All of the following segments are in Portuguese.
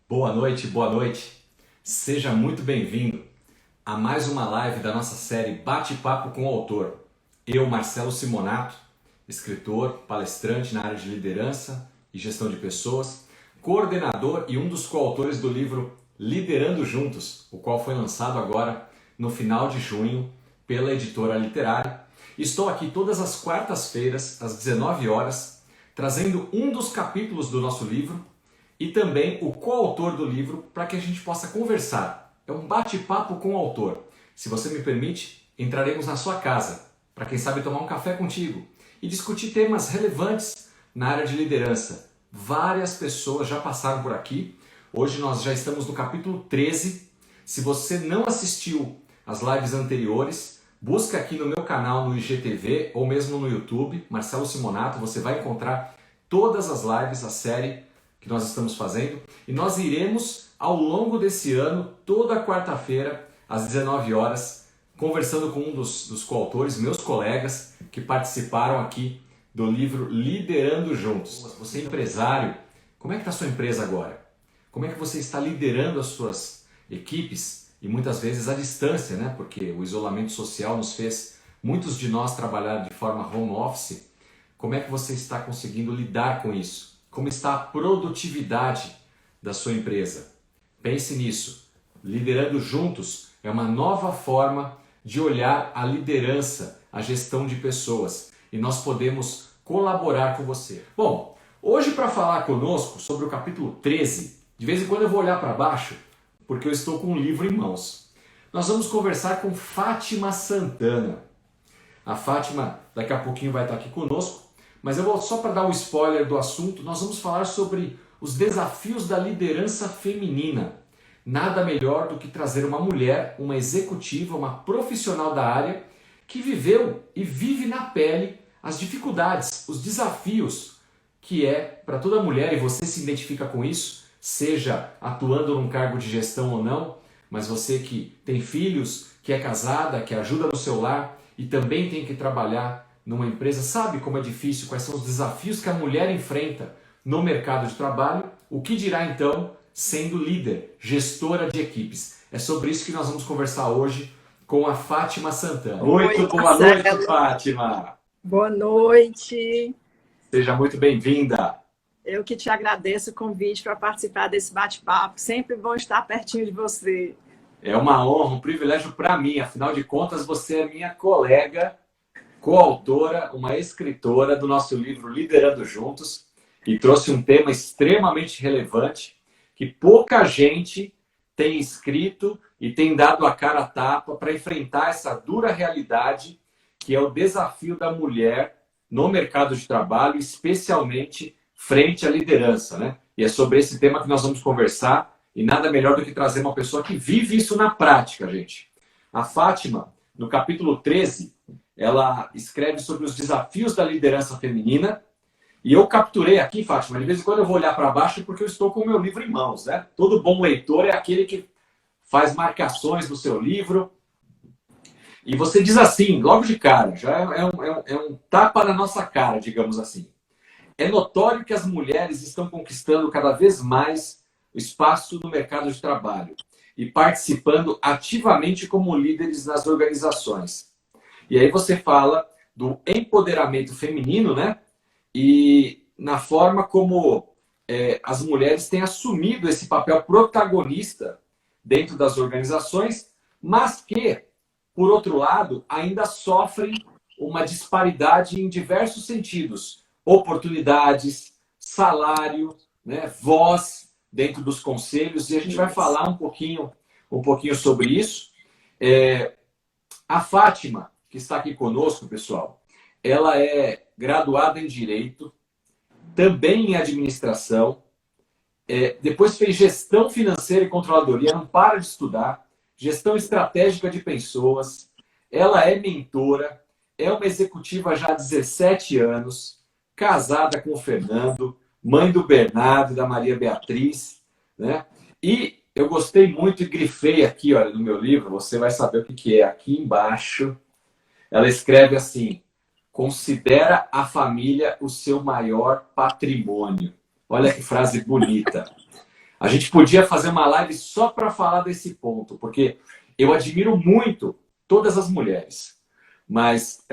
Boa noite, boa noite. Seja muito bem-vindo a mais uma live da nossa série Bate-Papo com o Autor. Eu, Marcelo Simonato, escritor, palestrante na área de liderança e gestão de pessoas, coordenador e um dos coautores do livro Liderando Juntos, o qual foi lançado agora no final de junho pela editora literária. Estou aqui todas as quartas-feiras, às 19 horas, trazendo um dos capítulos do nosso livro e também o coautor do livro para que a gente possa conversar. É um bate-papo com o autor. Se você me permite, entraremos na sua casa para quem sabe tomar um café contigo e discutir temas relevantes na área de liderança. Várias pessoas já passaram por aqui. Hoje nós já estamos no capítulo 13. Se você não assistiu às lives anteriores, busca aqui no meu canal no IGTV ou mesmo no YouTube, Marcelo Simonato, você vai encontrar todas as lives, a série que nós estamos fazendo, e nós iremos ao longo desse ano, toda quarta-feira, às 19 horas, conversando com um dos coautores, meus colegas, que participaram aqui do livro Liderando Juntos. Você é empresário, como é que está a sua empresa agora? Como é que você está liderando as suas equipes? E muitas vezes à distância, né? Porque o isolamento social nos fez, muitos de nós, trabalhar de forma home office. Como é que você está conseguindo lidar com isso? Como está a produtividade da sua empresa? Pense nisso. Liderando Juntos é uma nova forma de olhar a liderança, a gestão de pessoas. E nós podemos colaborar com você. Bom, hoje para falar conosco sobre o capítulo 13, de vez em quando eu vou olhar para baixo, porque eu estou com um livro em mãos. Nós vamos conversar com Fátima Santana. A Fátima daqui a pouquinho vai estar aqui conosco. Mas eu vou só para dar um spoiler do assunto, nós vamos falar sobre os desafios da liderança feminina. Nada melhor do que trazer uma mulher, uma executiva, uma profissional da área que viveu e vive na pele as dificuldades, os desafios que é para toda mulher, e você se identifica com isso, seja atuando num cargo de gestão ou não, mas você que tem filhos, que é casada, que ajuda no seu lar e também tem que trabalhar numa empresa, sabe como é difícil, quais são os desafios que a mulher enfrenta no mercado de trabalho, o que dirá então sendo líder, gestora de equipes. É sobre isso que nós vamos conversar hoje com a Fátima Santana. Muito boa noite, Fátima! Boa noite! Seja muito bem-vinda! Eu que te agradeço o convite para participar desse bate-papo. Sempre bom estar pertinho de você. É uma honra, um privilégio para mim. Afinal de contas, você é minha colega, coautora, uma escritora do nosso livro Liderando Juntos, e trouxe um tema extremamente relevante que pouca gente tem escrito e tem dado a cara a tapa para enfrentar essa dura realidade que é o desafio da mulher no mercado de trabalho, especialmente frente à liderança, né? E é sobre esse tema que nós vamos conversar, e nada melhor do que trazer uma pessoa que vive isso na prática, gente. A Fátima, no capítulo 13, ela escreve sobre os desafios da liderança feminina. E eu capturei aqui, Fátima, de vez em quando eu vou olhar para baixo porque eu estou com o meu livro em mãos, né? Todo bom leitor é aquele que faz marcações no seu livro. E você diz assim, logo de cara, já é um tapa na nossa cara, digamos assim. É notório que as mulheres estão conquistando cada vez mais o espaço no mercado de trabalho e participando ativamente como líderes nas organizações. E aí você fala do empoderamento feminino, né? E na forma como as mulheres têm assumido esse papel protagonista dentro das organizações, mas que, por outro lado, ainda sofrem uma disparidade em diversos sentidos. Oportunidades, salário, né? Voz dentro dos conselhos. E a gente vai falar um pouquinho sobre isso. A Fátima, que está aqui conosco, pessoal, ela é graduada em Direito, também em Administração, depois fez Gestão Financeira e Controladoria, não para de estudar, Gestão Estratégica de Pessoas, ela é mentora, é uma executiva já há 17 anos, casada com o Fernando, mãe do Bernardo e da Maria Beatriz, né? E eu gostei muito e grifei aqui, olha, no meu livro, você vai saber o que é, aqui embaixo. Ela escreve assim: considera a família o seu maior patrimônio. Olha que frase bonita. A gente podia fazer uma live só para falar desse ponto, porque eu admiro muito todas as mulheres, mas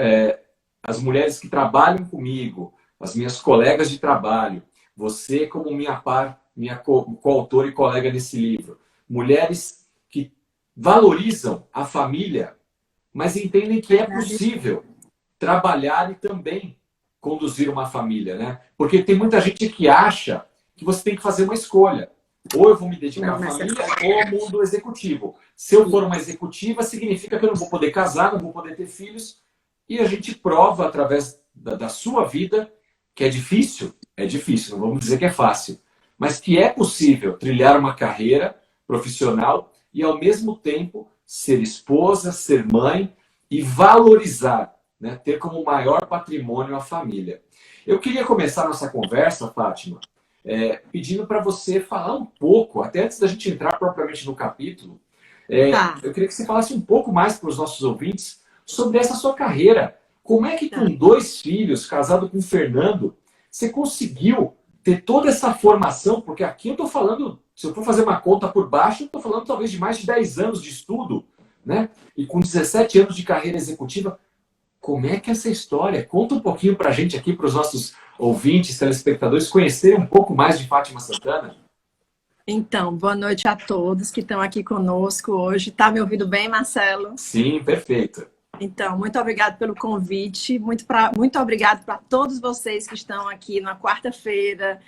as mulheres que trabalham comigo, as minhas colegas de trabalho, você como minha coautora e colega nesse livro, mulheres que valorizam a família, mas entendem que é possível trabalhar e também conduzir uma família, né? Porque tem muita gente que acha que você tem que fazer uma escolha. Ou eu vou me dedicar à família ou ao mundo executivo. Se eu for uma executiva, significa que eu não vou poder casar, não vou poder ter filhos. E a gente prova através da sua vida que é difícil, não vamos dizer que é fácil, mas que é possível trilhar uma carreira profissional e ao mesmo tempo ser esposa, ser mãe e valorizar, né, ter como maior patrimônio a família. Eu queria começar nossa conversa, Fátima, pedindo para você falar um pouco, até antes da gente entrar propriamente no capítulo, eu queria que você falasse um pouco mais para os nossos ouvintes sobre essa sua carreira. Como é que com 2 filhos, casado com o Fernando, você conseguiu ter toda essa formação? Porque aqui eu estou falando, se eu for fazer uma conta por baixo, eu estou falando talvez de mais de 10 anos de estudo, né? E com 17 anos de carreira executiva. Como é que é essa história? Conta um pouquinho para a gente aqui, para os nossos ouvintes, telespectadores, conhecerem um pouco mais de Fátima Santana. Então, boa noite a todos que estão aqui conosco hoje. Tá me ouvindo bem, Marcelo? Sim, perfeito. Então, muito obrigado pelo convite. Muito obrigado para todos vocês que estão aqui na quarta-feira,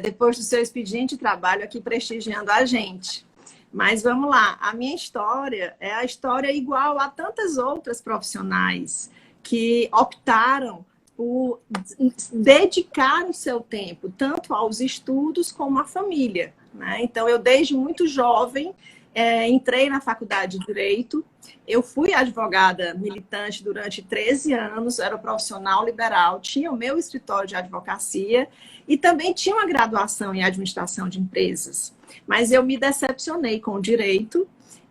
depois do seu expediente de trabalho, aqui prestigiando a gente. Mas vamos lá, a minha história é a história igual a tantas outras profissionais que optaram por dedicar o seu tempo tanto aos estudos como à família, né? Então, eu desde muito jovem entrei na faculdade de Direito, eu fui advogada militante durante 13 anos, era profissional liberal, tinha o meu escritório de advocacia e também tinha uma graduação em administração de empresas. Mas eu me decepcionei com o direito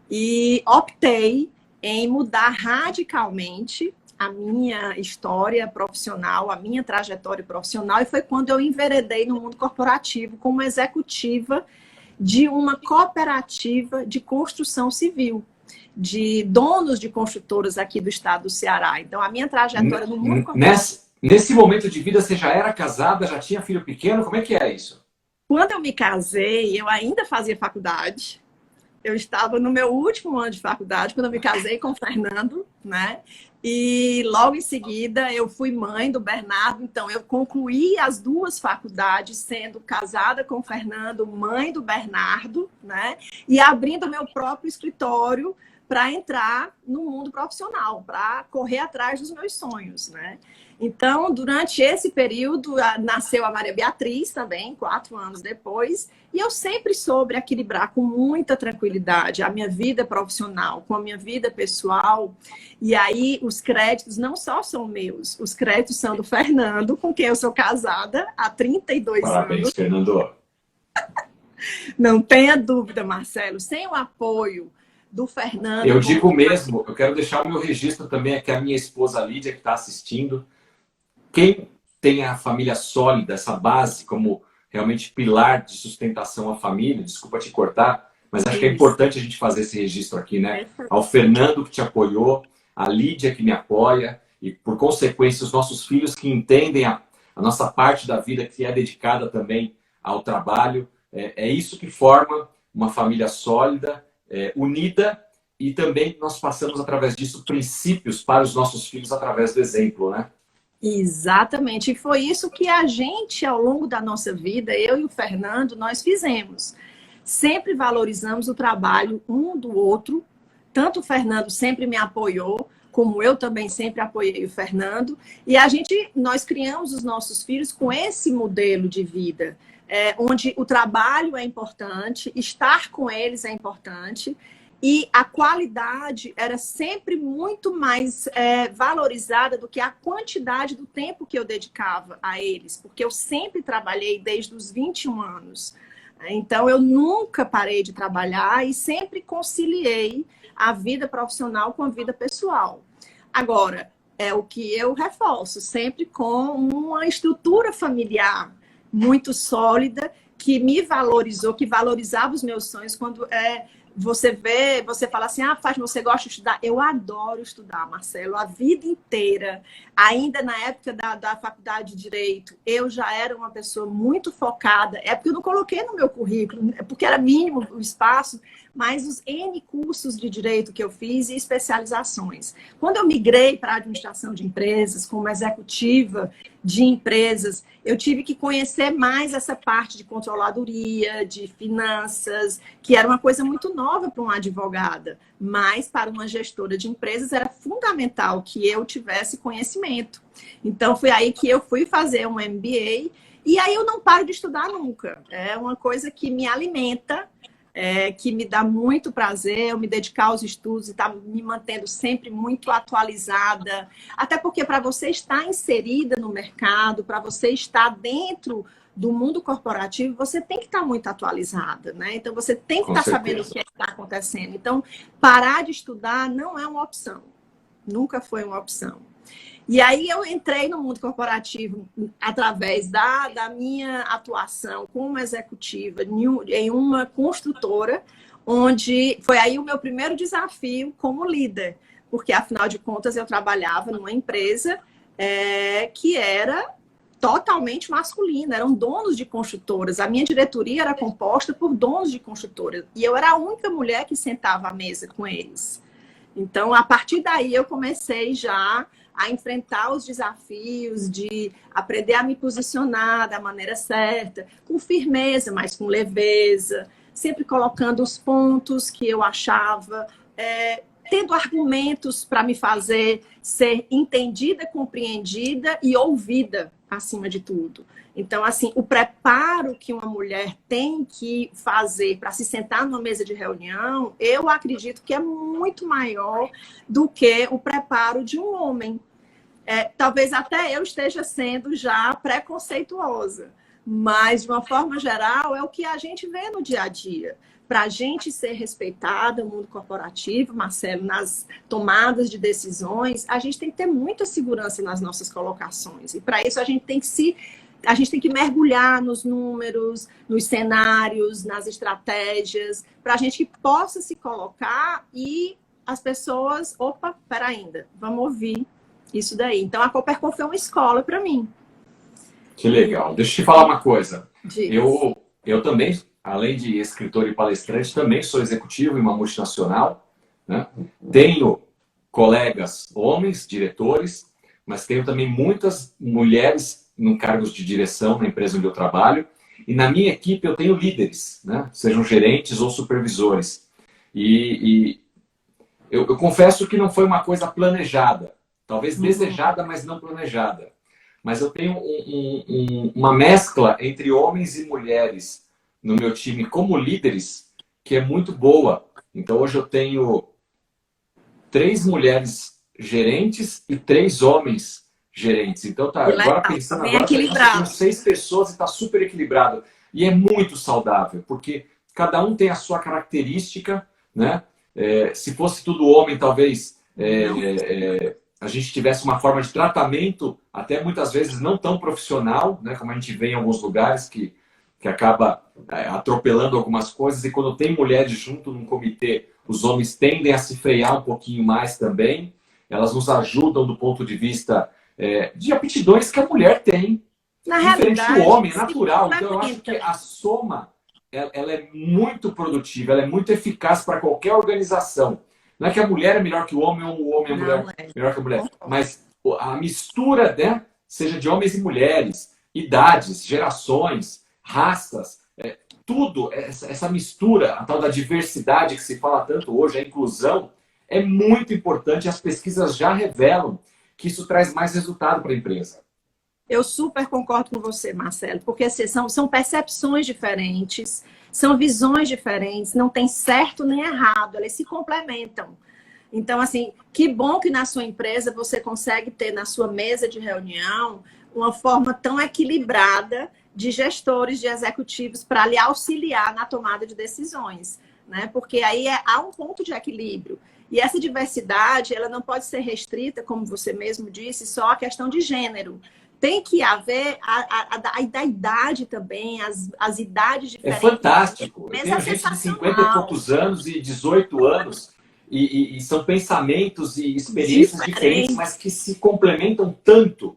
e optei em mudar radicalmente a minha história profissional, a minha trajetória profissional, e foi quando eu enveredei no mundo corporativo como executiva de uma cooperativa de construção civil, de donos de construtoras aqui do estado do Ceará. Então, a minha trajetória no mundo corporativo... Nesse momento de vida, você já era casada, já tinha filho pequeno? Como é que é isso? Quando eu me casei, eu ainda fazia faculdade. Eu estava no meu último ano de faculdade, quando eu me casei com o Fernando, né? E logo em seguida eu fui mãe do Bernardo, então eu concluí as 2 faculdades sendo casada com o Fernando, mãe do Bernardo, né? E abrindo meu próprio escritório para entrar no mundo profissional, para correr atrás dos meus sonhos, né? Então, durante esse período, nasceu a Maria Beatriz também, 4 anos depois, e eu sempre soube equilibrar com muita tranquilidade a minha vida profissional com a minha vida pessoal. E aí, os créditos não só são meus, os créditos são do Fernando, com quem eu sou casada há 32 anos. Parabéns, Fernando. Não tenha dúvida, Marcelo, sem o apoio do Fernando... Eu digo mesmo, eu quero deixar o meu registro também aqui, a minha esposa Lídia, que está assistindo. Quem tem a família sólida, essa base como realmente pilar de sustentação à família, desculpa te cortar, mas acho que é importante a gente fazer esse registro aqui, né? Ao Fernando que te apoiou, a Lídia que me apoia e, por consequência, os nossos filhos que entendem a nossa parte da vida que é dedicada também ao trabalho. É isso que forma uma família sólida, unida, e também nós passamos através disso princípios para os nossos filhos através do exemplo, né? Exatamente, e foi isso que a gente, ao longo da nossa vida, eu e o Fernando, nós fizemos. Sempre valorizamos o trabalho um do outro, tanto o Fernando sempre me apoiou, como eu também sempre apoiei o Fernando, e nós criamos os nossos filhos com esse modelo de vida, onde o trabalho é importante, estar com eles é importante, e a qualidade era sempre muito mais valorizada do que a quantidade do tempo que eu dedicava a eles, porque eu sempre trabalhei desde os 21 anos. Então, eu nunca parei de trabalhar e sempre conciliei a vida profissional com a vida pessoal. Agora, é o que eu reforço, sempre com uma estrutura familiar muito sólida, que me valorizou, que valorizava os meus sonhos, quando você fala assim, Fátima, você gosta de estudar? Eu adoro estudar, Marcelo, a vida inteira. Ainda na época da faculdade de Direito, eu já era uma pessoa muito focada. É porque eu não coloquei no meu currículo, é porque era mínimo o espaço, mas os N cursos de Direito que eu fiz e especializações. Quando eu migrei para a administração de empresas, como executiva de empresas, eu tive que conhecer mais essa parte de controladoria, de finanças, que era uma coisa muito nova para uma advogada, mas para uma gestora de empresas era fundamental que eu tivesse conhecimento. Então, foi aí que eu fui fazer um MBA, e aí eu não paro de estudar nunca. É uma coisa que me alimenta, que me dá muito prazer eu me dedicar aos estudos e estar me mantendo sempre muito atualizada. Até porque para você estar inserida no mercado, para você estar dentro do mundo corporativo, você tem que estar muito atualizada, né? Então, você tem que estar sabendo o que está acontecendo. Então, parar de estudar não é uma opção. Nunca foi uma opção. E aí eu entrei no mundo corporativo através da minha atuação como executiva em uma construtora, onde foi aí o meu primeiro desafio como líder, porque afinal de contas eu trabalhava numa empresa que era totalmente masculina, eram donos de construtoras. A minha diretoria era composta por donos de construtoras e eu era a única mulher que sentava à mesa com eles. Então, a partir daí, eu comecei já a enfrentar os desafios de aprender a me posicionar da maneira certa, com firmeza, mas com leveza, sempre colocando os pontos que eu achava, tendo argumentos para me fazer ser entendida, compreendida e ouvida, acima de tudo. Então, assim, o preparo que uma mulher tem que fazer para se sentar numa mesa de reunião, eu acredito que é muito maior do que o preparo de um homem. Talvez até eu esteja sendo já preconceituosa, mas, de uma forma geral, é o que a gente vê no dia a dia. Para a gente ser respeitada no mundo corporativo, Marcelo, nas tomadas de decisões, a gente tem que ter muita segurança nas nossas colocações. E, para isso, a gente tem que mergulhar nos números, nos cenários, nas estratégias, para a gente que possa se colocar e as pessoas, opa, pera ainda, vamos ouvir isso daí. Então, a Coopercon foi uma escola para mim. Que legal. Deixa eu te falar uma coisa. Diga. Eu também, além de escritor e palestrante, também sou executivo em uma multinacional, né? Tenho colegas homens, diretores, mas tenho também muitas mulheres em cargos de direção na empresa onde eu trabalho. E na minha equipe eu tenho líderes, né? Sejam gerentes ou supervisores. E eu confesso que não foi uma coisa planejada. Talvez desejada, mas não planejada. Mas eu tenho uma mescla entre homens e mulheres no meu time como líderes que é muito boa. Então hoje eu tenho 3 mulheres gerentes e 3 homens gerentes. Então tá, agora pensando bem agora, equilibrado. tem 6 pessoas e está super equilibrado. E é muito saudável, porque cada um tem a sua característica, né? Se fosse tudo homem, talvez a gente tivesse uma forma de tratamento, até muitas vezes não tão profissional, né? Como a gente vê em alguns lugares que acaba atropelando algumas coisas. E quando tem mulheres junto num comitê, os homens tendem a se frear um pouquinho mais também. Elas nos ajudam do ponto de vista de aptidões que a mulher tem. Na diferente realidade, do homem, é natural. Então eu acho que a soma ela é muito produtiva, ela é muito eficaz para qualquer organização. Não é que a mulher é melhor que o homem ou o homem é melhor que a mulher, mas a mistura, né, seja de homens e mulheres, idades, gerações, raças, tudo, essa mistura, a tal da diversidade que se fala tanto hoje, a inclusão, é muito importante. As pesquisas já revelam que isso traz mais resultado para a empresa. Eu super concordo com você, Marcelo, porque assim, são percepções diferentes, são visões diferentes, não tem certo nem errado, elas se complementam. Então, assim, que bom que na sua empresa você consegue ter na sua mesa de reunião uma forma tão equilibrada de gestores, de executivos para lhe auxiliar na tomada de decisões, né? Porque aí há um ponto de equilíbrio. E essa diversidade, ela não pode ser restrita, como você mesmo disse, só à questão de gênero. tem que haver da idade também, as idades É diferentes. fantástico. Eu Mas tenho é gente de 50 e sensacional. poucos anos e 18 anos, e são pensamentos e experiências diferentes, Diferente. mas que se complementam tanto.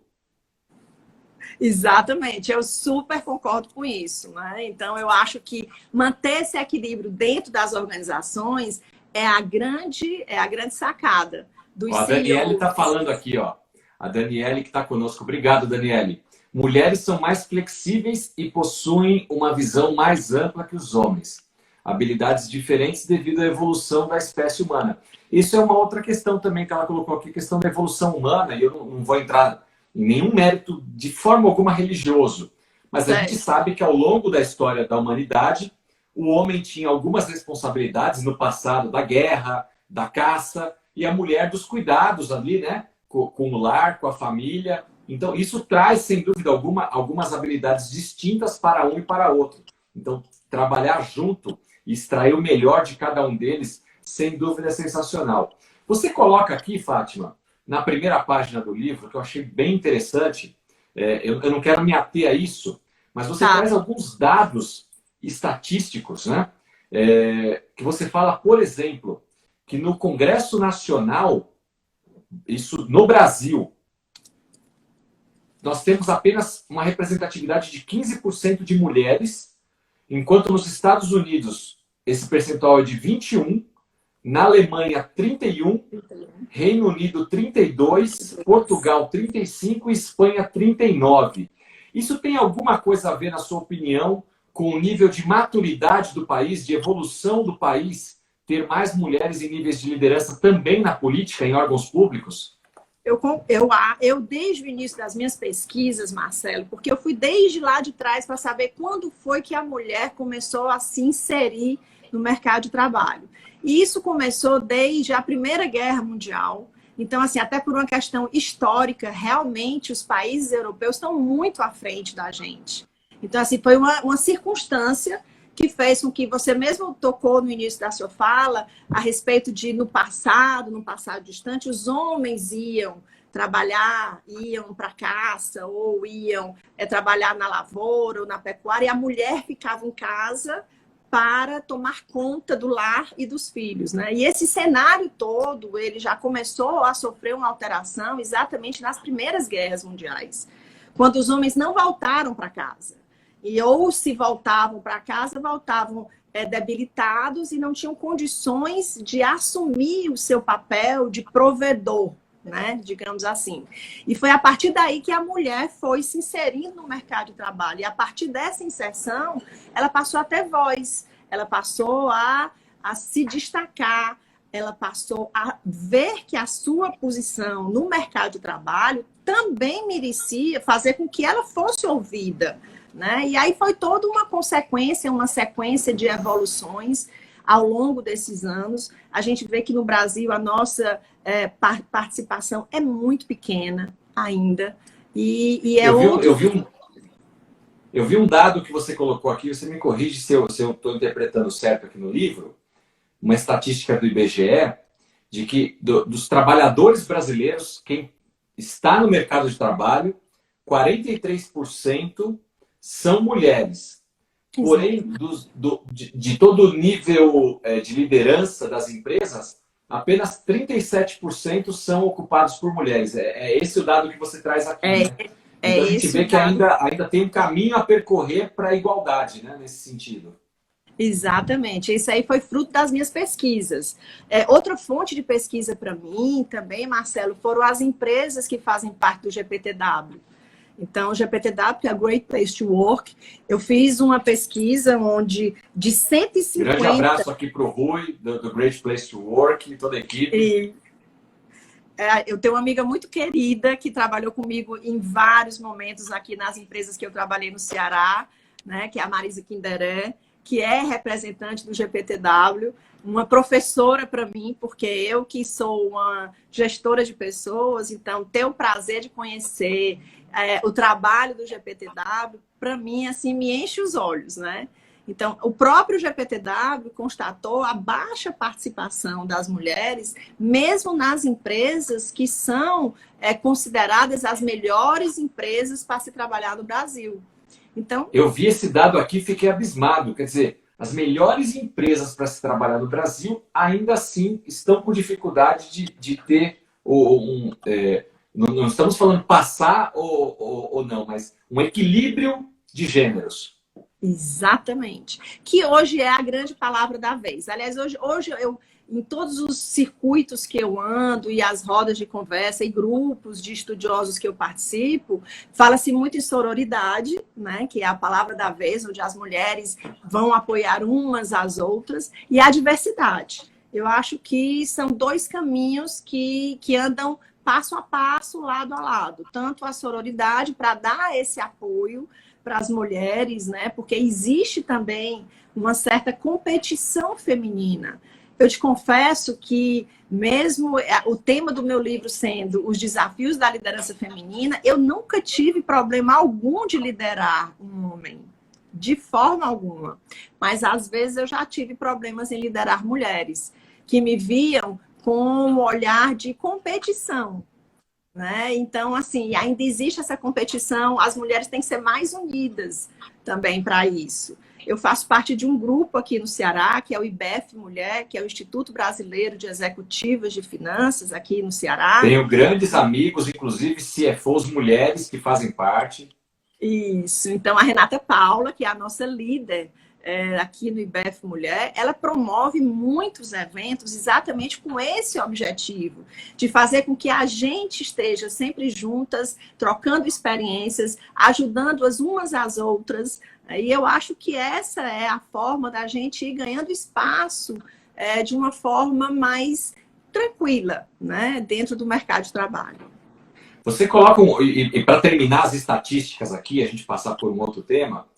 Exatamente, eu super concordo com isso, né? Então, eu acho que manter esse equilíbrio dentro das organizações é a grande sacada Ó, dos a Daniele está CEOs. falando aqui, ó. A Daniele que está conosco. Obrigado, Daniele. Mulheres são mais flexíveis e possuem uma visão mais ampla que os homens. Habilidades diferentes devido à evolução da espécie humana. Isso é uma outra questão também que ela colocou aqui, questão da evolução humana, e eu não vou entrar em nenhum mérito de forma alguma religioso. Mas a gente Certo. sabe que ao longo da história da humanidade, o homem tinha algumas responsabilidades no passado da guerra, da caça, e a mulher dos cuidados ali, né? Com o lar, com a família. Então, isso traz, sem dúvida alguma, algumas habilidades distintas para um e para outro. Então, trabalhar junto e extrair o melhor de cada um deles, sem dúvida, é sensacional. Você coloca aqui, Fátima, na primeira página do livro, que eu achei bem interessante, eu não quero me ater a isso, mas você Tá. traz alguns dados estatísticos, né? Que você fala, por exemplo, que no Congresso Nacional, isso no Brasil, nós temos apenas uma representatividade de 15% de mulheres, enquanto nos Estados Unidos esse percentual é de 21%, na Alemanha 31%, Reino Unido 32%, Portugal 35% e Espanha 39%. Isso tem alguma coisa a ver, na sua opinião, com o nível de maturidade do país, de evolução do país, ter mais mulheres em níveis de liderança também na política, em órgãos públicos? Eu, desde o início das minhas pesquisas, Marcelo, porque eu fui desde lá de trás para saber quando foi que a mulher começou a se inserir no mercado de trabalho. E isso começou desde a Primeira Guerra Mundial. Então, assim, até por uma questão histórica, realmente os países europeus estão muito à frente da gente. Então, assim, foi uma circunstância que fez com que você mesmo tocou no início da sua fala a respeito de, no passado distante, os homens iam trabalhar, iam para a caça, ou iam trabalhar na lavoura ou na pecuária, e a mulher ficava em casa para tomar conta do lar e dos filhos, né? E esse cenário todo, ele já começou a sofrer uma alteração exatamente nas primeiras guerras mundiais, quando os homens não voltaram para casa. E ou se voltavam para casa, voltavam debilitados e não tinham condições de assumir o seu papel de provedor, né? Digamos assim. E foi a partir daí que a mulher foi se inserindo no mercado de trabalho. E a partir dessa inserção, ela passou a ter voz, ela passou a se destacar, ela passou a ver que a sua posição no mercado de trabalho também merecia fazer com que ela fosse ouvida, né? E aí foi toda uma consequência, uma sequência de evoluções ao longo desses anos. A gente vê que no Brasil a nossa participação é muito pequena ainda. E é outro. Eu vi um dado que você colocou aqui, você me corrige se eu estou interpretando certo aqui no livro, uma estatística do IBGE, de que dos trabalhadores brasileiros, quem está no mercado de trabalho, 43% são mulheres. Porém, de todo o nível de liderança das empresas, apenas 37% são ocupados por mulheres. É esse o dado que você traz aqui, né? Então a gente vê que ainda tem um caminho a percorrer para a igualdade, né, nesse sentido. Exatamente. Isso aí foi fruto das minhas pesquisas. Outra fonte de pesquisa para mim também, Marcelo, foram as empresas que fazem parte do GPTW. Então, o GPTW, que é a Great Place to Work, eu fiz uma pesquisa onde de 150... Grande abraço aqui para o Rui, do Great Place to Work, e toda a equipe. Eu tenho uma amiga muito querida que trabalhou comigo em vários momentos aqui nas empresas que eu trabalhei no Ceará, né, que é a Marisa Kinderé, que é representante do GPTW, uma professora para mim, porque eu que sou uma gestora de pessoas, então ter o prazer de conhecer o trabalho do GPTW, para mim, assim, me enche os olhos, né? Então, o próprio GPTW constatou a baixa participação das mulheres, mesmo nas empresas que são consideradas as melhores empresas para se trabalhar no Brasil. Então, eu vi esse dado aqui e fiquei abismado. Quer dizer, as melhores empresas para se trabalhar no Brasil ainda assim estão com dificuldade de ter não estamos falando passar ou não, mas um equilíbrio de gêneros. exatamente. Que hoje é a grande palavra da vez. Aliás, hoje eu, em todos os circuitos que eu ando e as rodas de conversa e grupos de estudiosos que eu participo, fala-se muito em sororidade, né, que é a palavra da vez, onde as mulheres vão apoiar umas às outras, e a diversidade. Eu acho que são dois caminhos que andam passo a passo, lado a lado. Tanto a sororidade para dar esse apoio para as mulheres, né? Porque existe também uma certa competição feminina. Eu te confesso que, mesmo o tema do meu livro sendo os desafios da liderança feminina, eu nunca tive problema algum de liderar um homem, de forma alguma. Mas, às vezes, eu já tive problemas em liderar mulheres, que me viam com um olhar de competição. Né? Então, assim, ainda existe essa competição, as mulheres têm que ser mais unidas também para isso. Eu faço parte de um grupo aqui no Ceará, que é o IBEF Mulher, que é o Instituto Brasileiro de Executivas de Finanças aqui no Ceará. Tenho grandes amigos, inclusive CFOs mulheres que fazem parte. Isso. Então, a Renata Paula, que é a nossa líder aqui no IBEF Mulher, ela promove muitos eventos exatamente com esse objetivo, de fazer com que a gente esteja sempre juntas, trocando experiências, ajudando as umas às outras. E eu acho que essa é a forma da gente ir ganhando espaço de uma forma mais tranquila, né, dentro do mercado de trabalho. Você coloca, e para terminar as estatísticas aqui, a gente passar por um outro tema,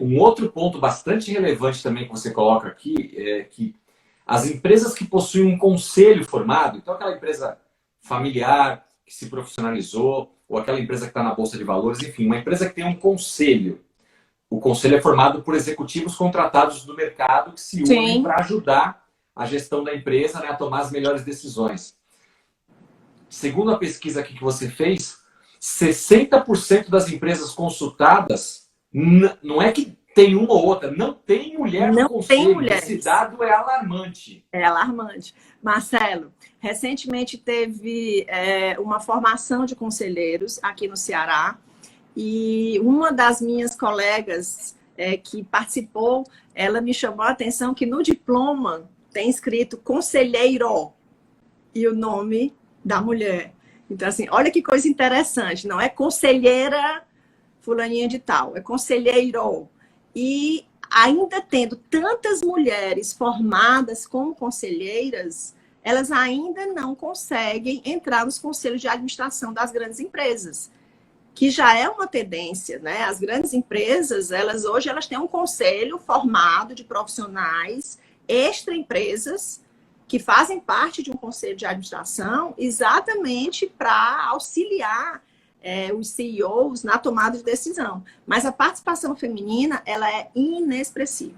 um outro ponto bastante relevante também que você coloca aqui é que as empresas que possuem um conselho formado, então aquela empresa familiar que se profissionalizou, ou aquela empresa que está na Bolsa de Valores, enfim, uma empresa que tem um conselho. O conselho é formado por executivos contratados do mercado que se unem para ajudar a gestão da empresa, né, a tomar as melhores decisões. Segundo a pesquisa aqui que você fez, 60% das empresas consultadas, não é que tem uma ou outra, não tem mulher no conselho. Esse dado é alarmante. É alarmante. Marcelo, recentemente teve uma formação de conselheiros aqui no Ceará e uma das minhas colegas que participou, ela me chamou a atenção que no diploma tem escrito conselheiro e o nome da mulher. Então, assim, olha que coisa interessante. Não é conselheira fulaninha de tal, é conselheiro. E ainda tendo tantas mulheres formadas como conselheiras, elas ainda não conseguem entrar nos conselhos de administração das grandes empresas, que já é uma tendência, né? As grandes empresas, hoje elas têm um conselho formado de profissionais extra-empresas que fazem parte de um conselho de administração exatamente para auxiliar os CEOs na tomada de decisão. Mas a participação feminina, ela é inexpressiva.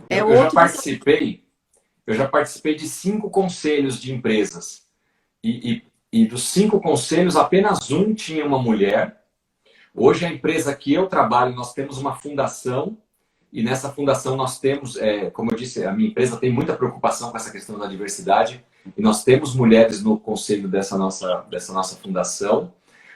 Eu já participei de 5 conselhos de empresas. E dos 5 conselhos, apenas um tinha uma mulher. Hoje, a empresa que eu trabalho, nós temos uma fundação. E nessa fundação nós temos, como eu disse, a minha empresa tem muita preocupação com essa questão da diversidade. E nós temos mulheres no conselho dessa nossa fundação.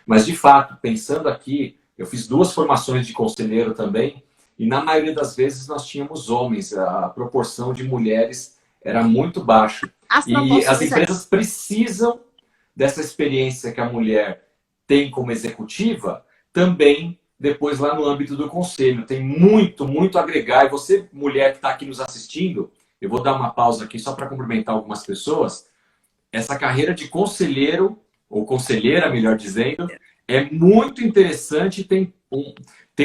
Mas, de fato, pensando aqui, eu fiz 2 formações de conselheiro também, e na maioria das vezes nós tínhamos homens, a proporção de mulheres era muito baixa. E as empresas precisam dessa experiência que a mulher tem como executiva, também depois lá no âmbito do conselho. Tem muito, muito a agregar. E você, mulher que está aqui nos assistindo, eu vou dar uma pausa aqui só para cumprimentar algumas pessoas. Essa carreira de conselheiro, ou conselheira, melhor dizendo, é muito interessante. Tem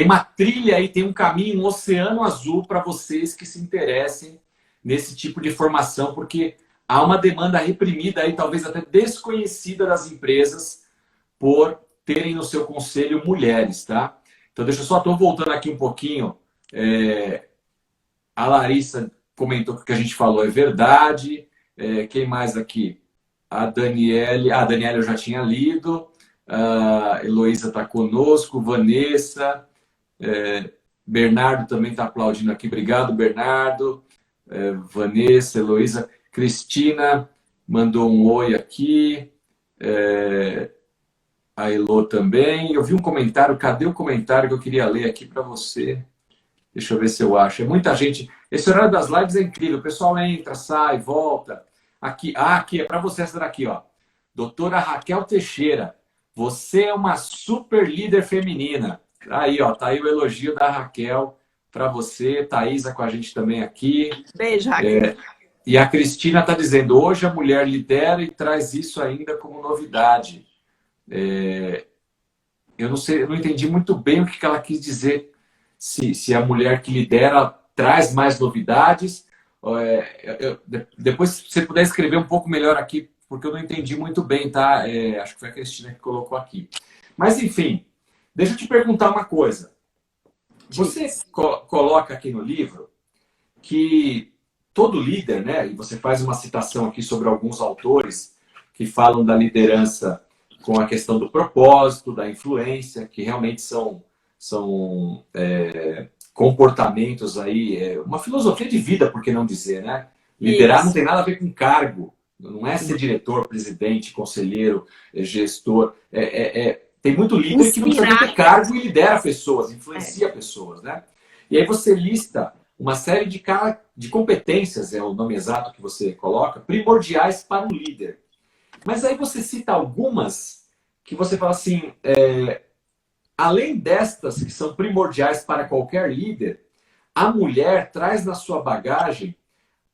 uma trilha aí, tem um caminho, um oceano azul para vocês que se interessem nesse tipo de formação, porque há uma demanda reprimida aí, talvez até desconhecida das empresas, por terem no seu conselho mulheres, tá? Então, estou voltando aqui um pouquinho A Larissa comentou que o que a gente falou é verdade. Quem mais aqui? A Daniela eu já tinha lido. A Heloísa está conosco. Vanessa. Bernardo também está aplaudindo aqui. Obrigado, Bernardo. Vanessa, Heloísa. Cristina mandou um oi aqui. A Elo também. Eu vi um comentário. Cadê o comentário que eu queria ler aqui para você? Deixa eu ver se eu acho. É muita gente. Esse horário das lives é incrível. O pessoal entra, sai, volta. Aqui é para você essa daqui, ó. Doutora Raquel Teixeira. Você é uma super líder feminina. Aí, ó, tá aí o elogio da Raquel para você. Thaisa com a gente também aqui. Beijo, Raquel. E a Cristina está dizendo, hoje a mulher lidera e traz isso ainda como novidade. Eu não sei, eu não entendi muito bem o que ela quis dizer. Se a mulher que lidera traz mais novidades. Depois, se você puder escrever um pouco melhor aqui, porque eu não entendi muito bem, tá? Acho que foi a Cristina que colocou aqui. Mas, enfim, deixa eu te perguntar uma coisa. Você coloca aqui no livro que todo líder, né? E você faz uma citação aqui sobre alguns autores que falam da liderança com a questão do propósito, da influência, que realmente são comportamentos aí, uma filosofia de vida, por que não dizer, né? Liderar Isso. Não tem nada a ver com cargo, não é ser diretor, presidente, conselheiro, gestor. Tem muito líder que não precisa ter cargo e lidera pessoas, influencia pessoas, né? E aí você lista uma série de competências, é o nome exato que você coloca, primordiais para um líder. Mas aí você cita algumas que você fala assim, além destas que são primordiais para qualquer líder, a mulher traz na sua bagagem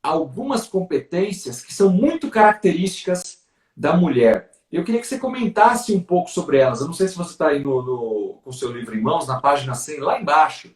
algumas competências que são muito características da mulher. Eu queria que você comentasse um pouco sobre elas. Eu não sei se você está aí com o seu livro em mãos, na página 100, lá embaixo.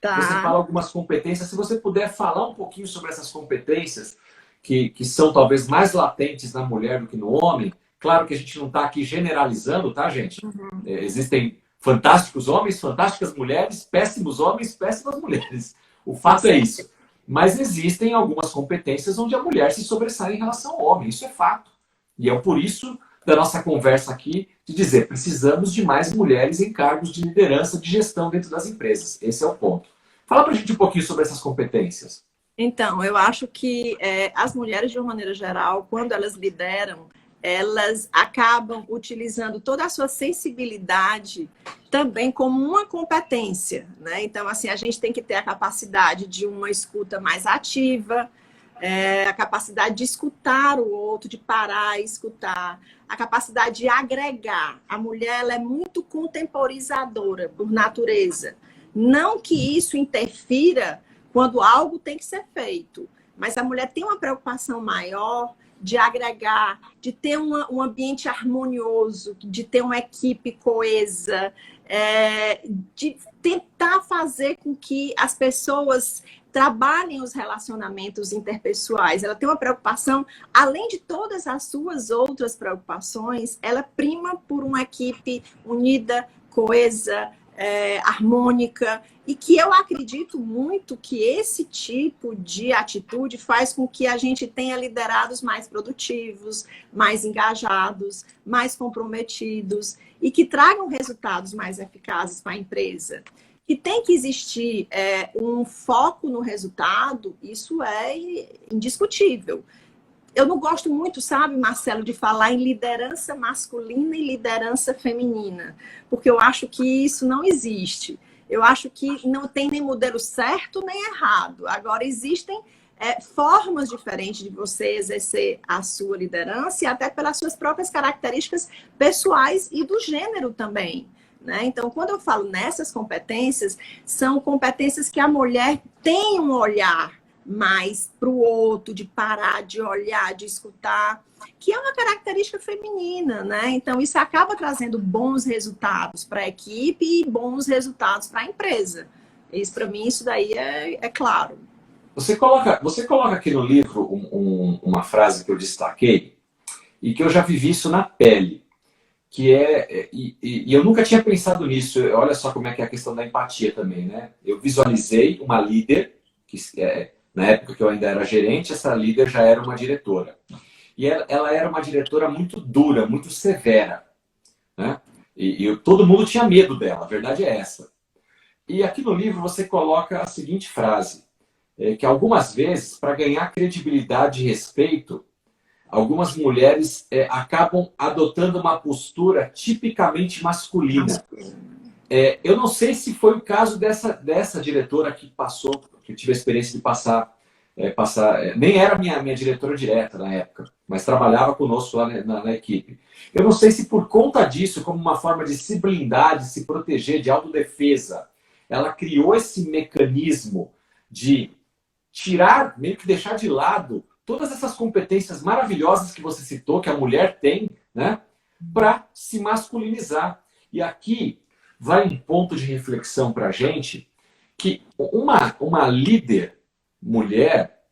Tá. Você fala algumas competências. Se você puder falar um pouquinho sobre essas competências que são talvez mais latentes na mulher do que no homem. Claro que a gente não está aqui generalizando, tá, gente? Uhum. Existem fantásticos homens, fantásticas mulheres, péssimos homens, péssimas mulheres. O fato é isso. Mas existem algumas competências onde a mulher se sobressai em relação ao homem. Isso é fato. E é por isso da nossa conversa aqui de dizer precisamos de mais mulheres em cargos de liderança, de gestão dentro das empresas. Esse é o ponto. Fala pra gente um pouquinho sobre essas competências. Então, eu acho que as mulheres, de uma maneira geral, quando elas lideram, elas acabam utilizando toda a sua sensibilidade também como uma competência, né? Então, assim, a gente tem que ter a capacidade de uma escuta mais ativa, a capacidade de escutar o outro, de parar e escutar, a capacidade de agregar. A mulher, ela é muito contemporizadora por natureza. Não que isso interfira quando algo tem que ser feito, mas a mulher tem uma preocupação maior de agregar, de ter um ambiente harmonioso, de ter uma equipe coesa, de tentar fazer com que as pessoas trabalhem os relacionamentos interpessoais. Ela tem uma preocupação, além de todas as suas outras preocupações, ela prima por uma equipe unida, coesa, harmônica, e que eu acredito muito que esse tipo de atitude faz com que a gente tenha liderados mais produtivos, mais engajados, mais comprometidos e que tragam resultados mais eficazes para a empresa. Que tem que existir um foco no resultado, isso é indiscutível. Eu não gosto muito, sabe, Marcelo, de falar em liderança masculina e liderança feminina, porque eu acho que isso não existe. Eu acho que não tem nem modelo certo nem errado. Agora, existem formas diferentes de você exercer a sua liderança e até pelas suas próprias características pessoais e do gênero também, né? Então, quando eu falo nessas competências, são competências que a mulher tem um olhar mais para o outro, de parar, de olhar, de escutar, que é uma característica feminina, né? Então, isso acaba trazendo bons resultados para a equipe e bons resultados para a empresa. Isso, para mim, isso daí é claro. Você coloca aqui no livro uma frase que eu destaquei e que eu já vivi isso na pele, que e eu nunca tinha pensado nisso. Olha só como é que é a questão da empatia também, né? Eu visualizei uma líder que na época que eu ainda era gerente, essa líder já era uma diretora. E ela era uma diretora muito dura, muito severa, né? E todo mundo tinha medo dela, a verdade é essa. E aqui no livro você coloca a seguinte frase, que algumas vezes, para ganhar credibilidade e respeito, algumas mulheres acabam adotando uma postura tipicamente masculina. Eu não sei se foi o caso dessa diretora que passou, que tive a experiência de passar, nem era minha diretora direta na época, mas trabalhava conosco lá na equipe. Eu não sei se por conta disso, como uma forma de se blindar, de se proteger, de autodefesa, ela criou esse mecanismo de tirar, meio que deixar de lado todas essas competências maravilhosas que você citou, que a mulher tem, né, para se masculinizar. E aqui vai um ponto de reflexão para a gente, que uma líder mulher,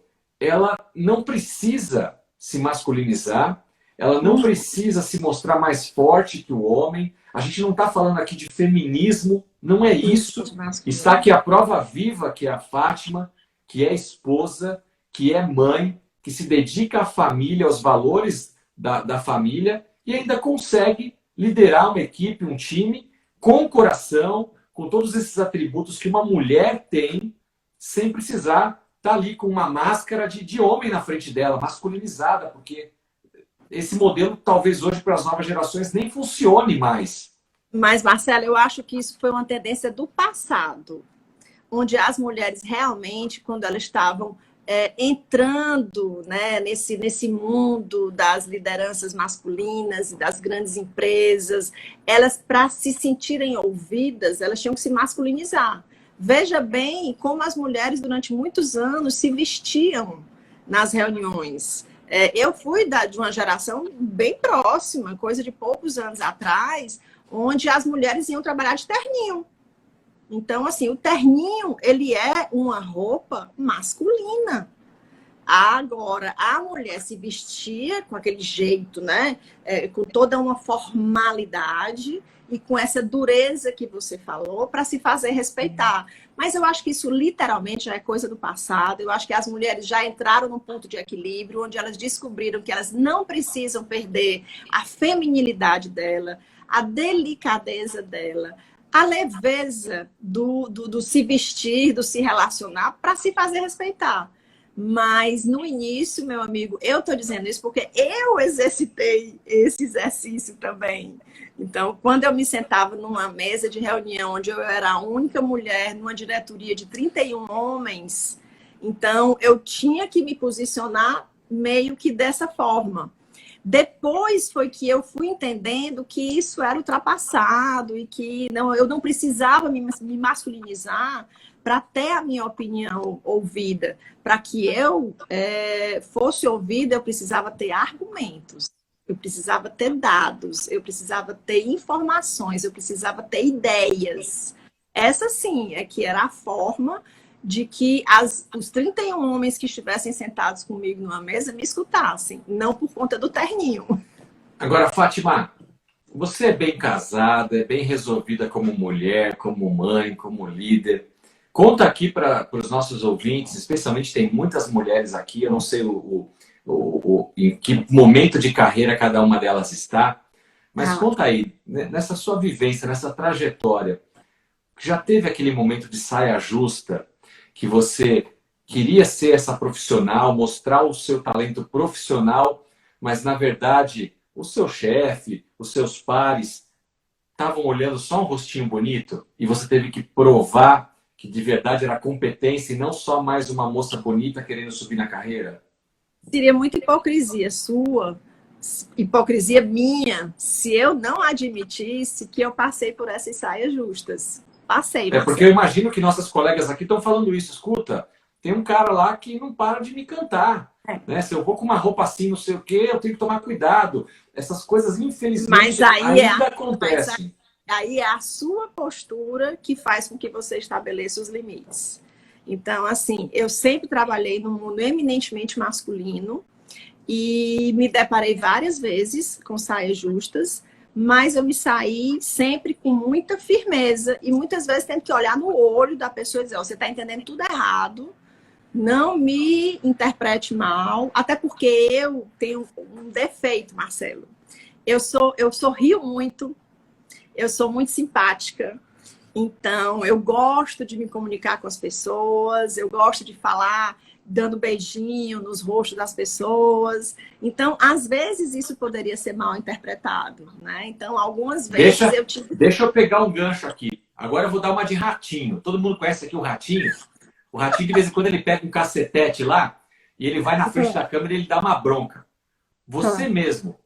ela não precisa se masculinizar, ela não precisa se mostrar mais forte que o homem. A gente não está falando aqui de feminismo, não é isso. Está aqui a prova viva, que é a Fátima, que é esposa, que é mãe, que se dedica à família, aos valores da família e ainda consegue liderar uma equipe, um time, com coração, com todos esses atributos que uma mulher tem, sem precisar estar ali com uma máscara de homem na frente dela, masculinizada, porque esse modelo, talvez hoje, para as novas gerações, nem funcione mais. Mas, Marcelo, eu acho que isso foi uma tendência do passado, onde as mulheres realmente, quando elas estavam entrando, né, nesse mundo das lideranças masculinas e das grandes empresas, elas, para se sentirem ouvidas, elas tinham que se masculinizar. Veja bem como as mulheres, durante muitos anos, se vestiam nas reuniões. Eu fui de uma geração bem próxima, coisa de poucos anos atrás, onde as mulheres iam trabalhar de terninho. Então, assim, o terninho, ele é uma roupa masculina. Agora, a mulher se vestia com aquele jeito, né? Com toda uma formalidade e com essa dureza que você falou para se fazer respeitar. Mas eu acho que isso literalmente já é coisa do passado. Eu acho que as mulheres já entraram num ponto de equilíbrio onde elas descobriram que elas não precisam perder a feminilidade dela, a delicadeza dela, a leveza do se vestir, do se relacionar para se fazer respeitar. Mas no início, meu amigo, eu estou dizendo isso porque eu exercitei esse exercício também. Então, quando eu me sentava numa mesa de reunião onde eu era a única mulher numa diretoria de 31 homens, então eu tinha que me posicionar meio que dessa forma. Depois foi que eu fui entendendo que isso era ultrapassado e que eu não precisava me masculinizar para ter a minha opinião ouvida. Para que eu fosse ouvida, eu precisava ter argumentos, eu precisava ter dados, eu precisava ter informações, eu precisava ter ideias. Essa sim é que era a forma de que os 31 homens que estivessem sentados comigo numa mesa me escutassem, não por conta do terninho. Agora, Fátima, você é bem casada, é bem resolvida como mulher, como mãe, como líder. Conta aqui para os nossos ouvintes, especialmente tem muitas mulheres aqui, eu não sei em que momento de carreira cada uma delas está, mas conta aí, nessa sua vivência, nessa trajetória, já teve aquele momento de saia justa, que você queria ser essa profissional, mostrar o seu talento profissional, mas na verdade o seu chefe, os seus pares estavam olhando só um rostinho bonito e você teve que provar que de verdade era competência e não só mais uma moça bonita querendo subir na carreira? Seria muita hipocrisia sua, hipocrisia minha, se eu não admitisse que eu passei por essas saias justas. Passei. Porque eu imagino que nossas colegas aqui estão falando isso. Escuta, tem um cara lá que não para de me cantar. Né? Se eu vou com uma roupa assim, não sei o quê, eu tenho que tomar cuidado. Essas coisas, infelizmente, ainda acontecem. Aí é a sua postura que faz com que você estabeleça os limites. Então, assim, eu sempre trabalhei num mundo eminentemente masculino e me deparei várias vezes com saias justas, mas eu me saí sempre com muita firmeza e muitas vezes tendo que olhar no olho da pessoa e dizer, você está entendendo tudo errado, Não me interprete mal, até porque eu tenho um defeito, Marcelo. Eu sorrio muito, eu sou muito simpática, então eu gosto de me comunicar com as pessoas, eu gosto de falar dando beijinho nos rostos das pessoas. Então, às vezes isso poderia ser mal interpretado, né? Então, algumas vezes eu tive... Deixa eu pegar um gancho aqui. Agora eu vou dar uma de Ratinho. Todo mundo conhece aqui o Ratinho? O Ratinho, de vez em quando, ele pega um cacetete lá e ele vai na frente da câmera e ele dá uma bronca. Você mesmo,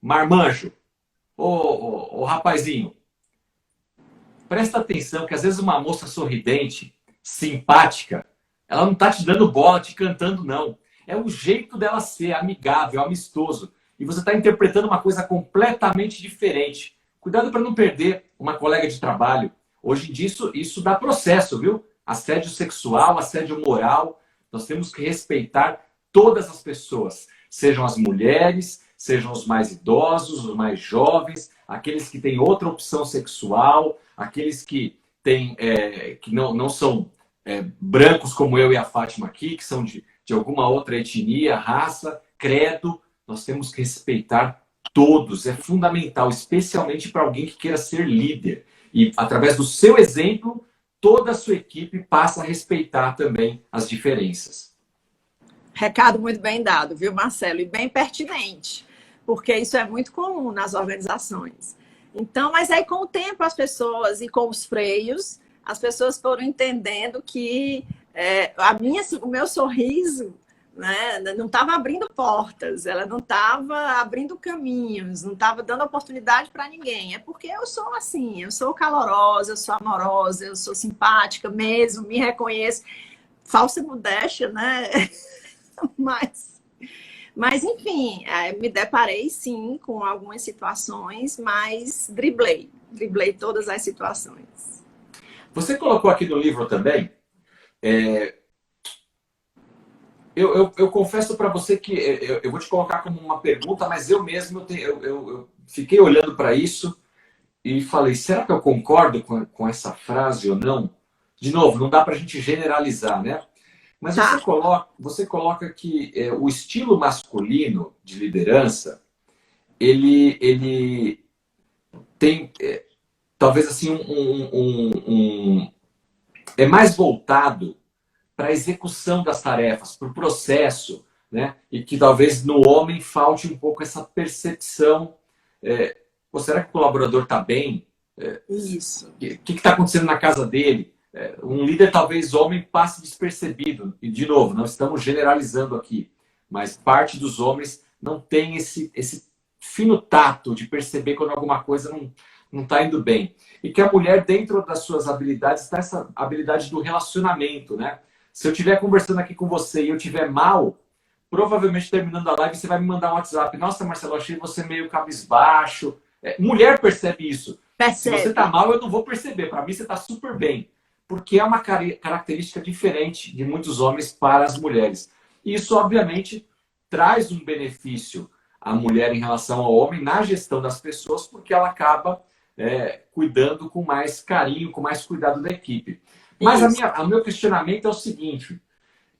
marmanjo, ô rapazinho, presta atenção que às vezes uma moça sorridente, simpática, ela não tá te dando bola, te cantando, não. É o jeito dela ser, amigável, amistoso. E você está interpretando uma coisa completamente diferente. Cuidado para não perder uma colega de trabalho. Hoje em dia isso dá processo, viu? Assédio sexual, assédio moral. Nós temos que respeitar todas as pessoas. Sejam as mulheres, sejam os mais idosos, os mais jovens, aqueles que têm outra opção sexual, aqueles que que não são brancos como eu e a Fátima aqui, que são de alguma outra etnia, raça, credo. Nós temos que respeitar todos. É fundamental, especialmente para alguém que queira ser líder. E através do seu exemplo, toda a sua equipe passa a respeitar também as diferenças. Recado muito bem dado, viu, Marcelo? E bem pertinente, porque isso é muito comum nas organizações. Então, mas aí com o tempo as pessoas e com os freios, as pessoas foram entendendo que o meu sorriso, né, não estava abrindo portas, ela não estava abrindo caminhos, não estava dando oportunidade para ninguém. É porque eu sou assim, eu sou calorosa, eu sou amorosa, eu sou simpática mesmo, me reconheço. Falsa modéstia, né? Mas enfim, me deparei sim com algumas situações, mas driblei todas as situações. Você colocou aqui no livro também, eu confesso para você que eu vou te colocar como uma pergunta, mas eu mesmo eu fiquei olhando para isso e falei, será que eu concordo com essa frase ou não? De novo, não dá para a gente generalizar, né? Mas você coloca que o estilo masculino de liderança, ele tem, talvez assim, é mais voltado para a execução das tarefas, para o processo, né? E que talvez no homem falte um pouco essa percepção. Ou será que o colaborador está bem? Isso. O que está acontecendo na casa dele? Um líder, talvez, homem, passe despercebido. E, de novo, não estamos generalizando aqui, mas parte dos homens não tem esse fino tato de perceber quando alguma coisa não está indo bem. E que a mulher, dentro das suas habilidades, está essa habilidade do relacionamento, né? Se eu estiver conversando aqui com você e eu estiver mal, provavelmente terminando a live, você vai me mandar um WhatsApp. Nossa, Marcelo, achei você meio cabisbaixo. Mulher percebe isso. Percebe. Se você está mal, eu não vou perceber. Para mim, você está super bem. Porque é uma característica diferente de muitos homens para as mulheres. E isso, obviamente, traz um benefício à mulher em relação ao homem na gestão das pessoas, porque ela acaba cuidando com mais carinho, com mais cuidado da equipe. Mas o meu questionamento é o seguinte: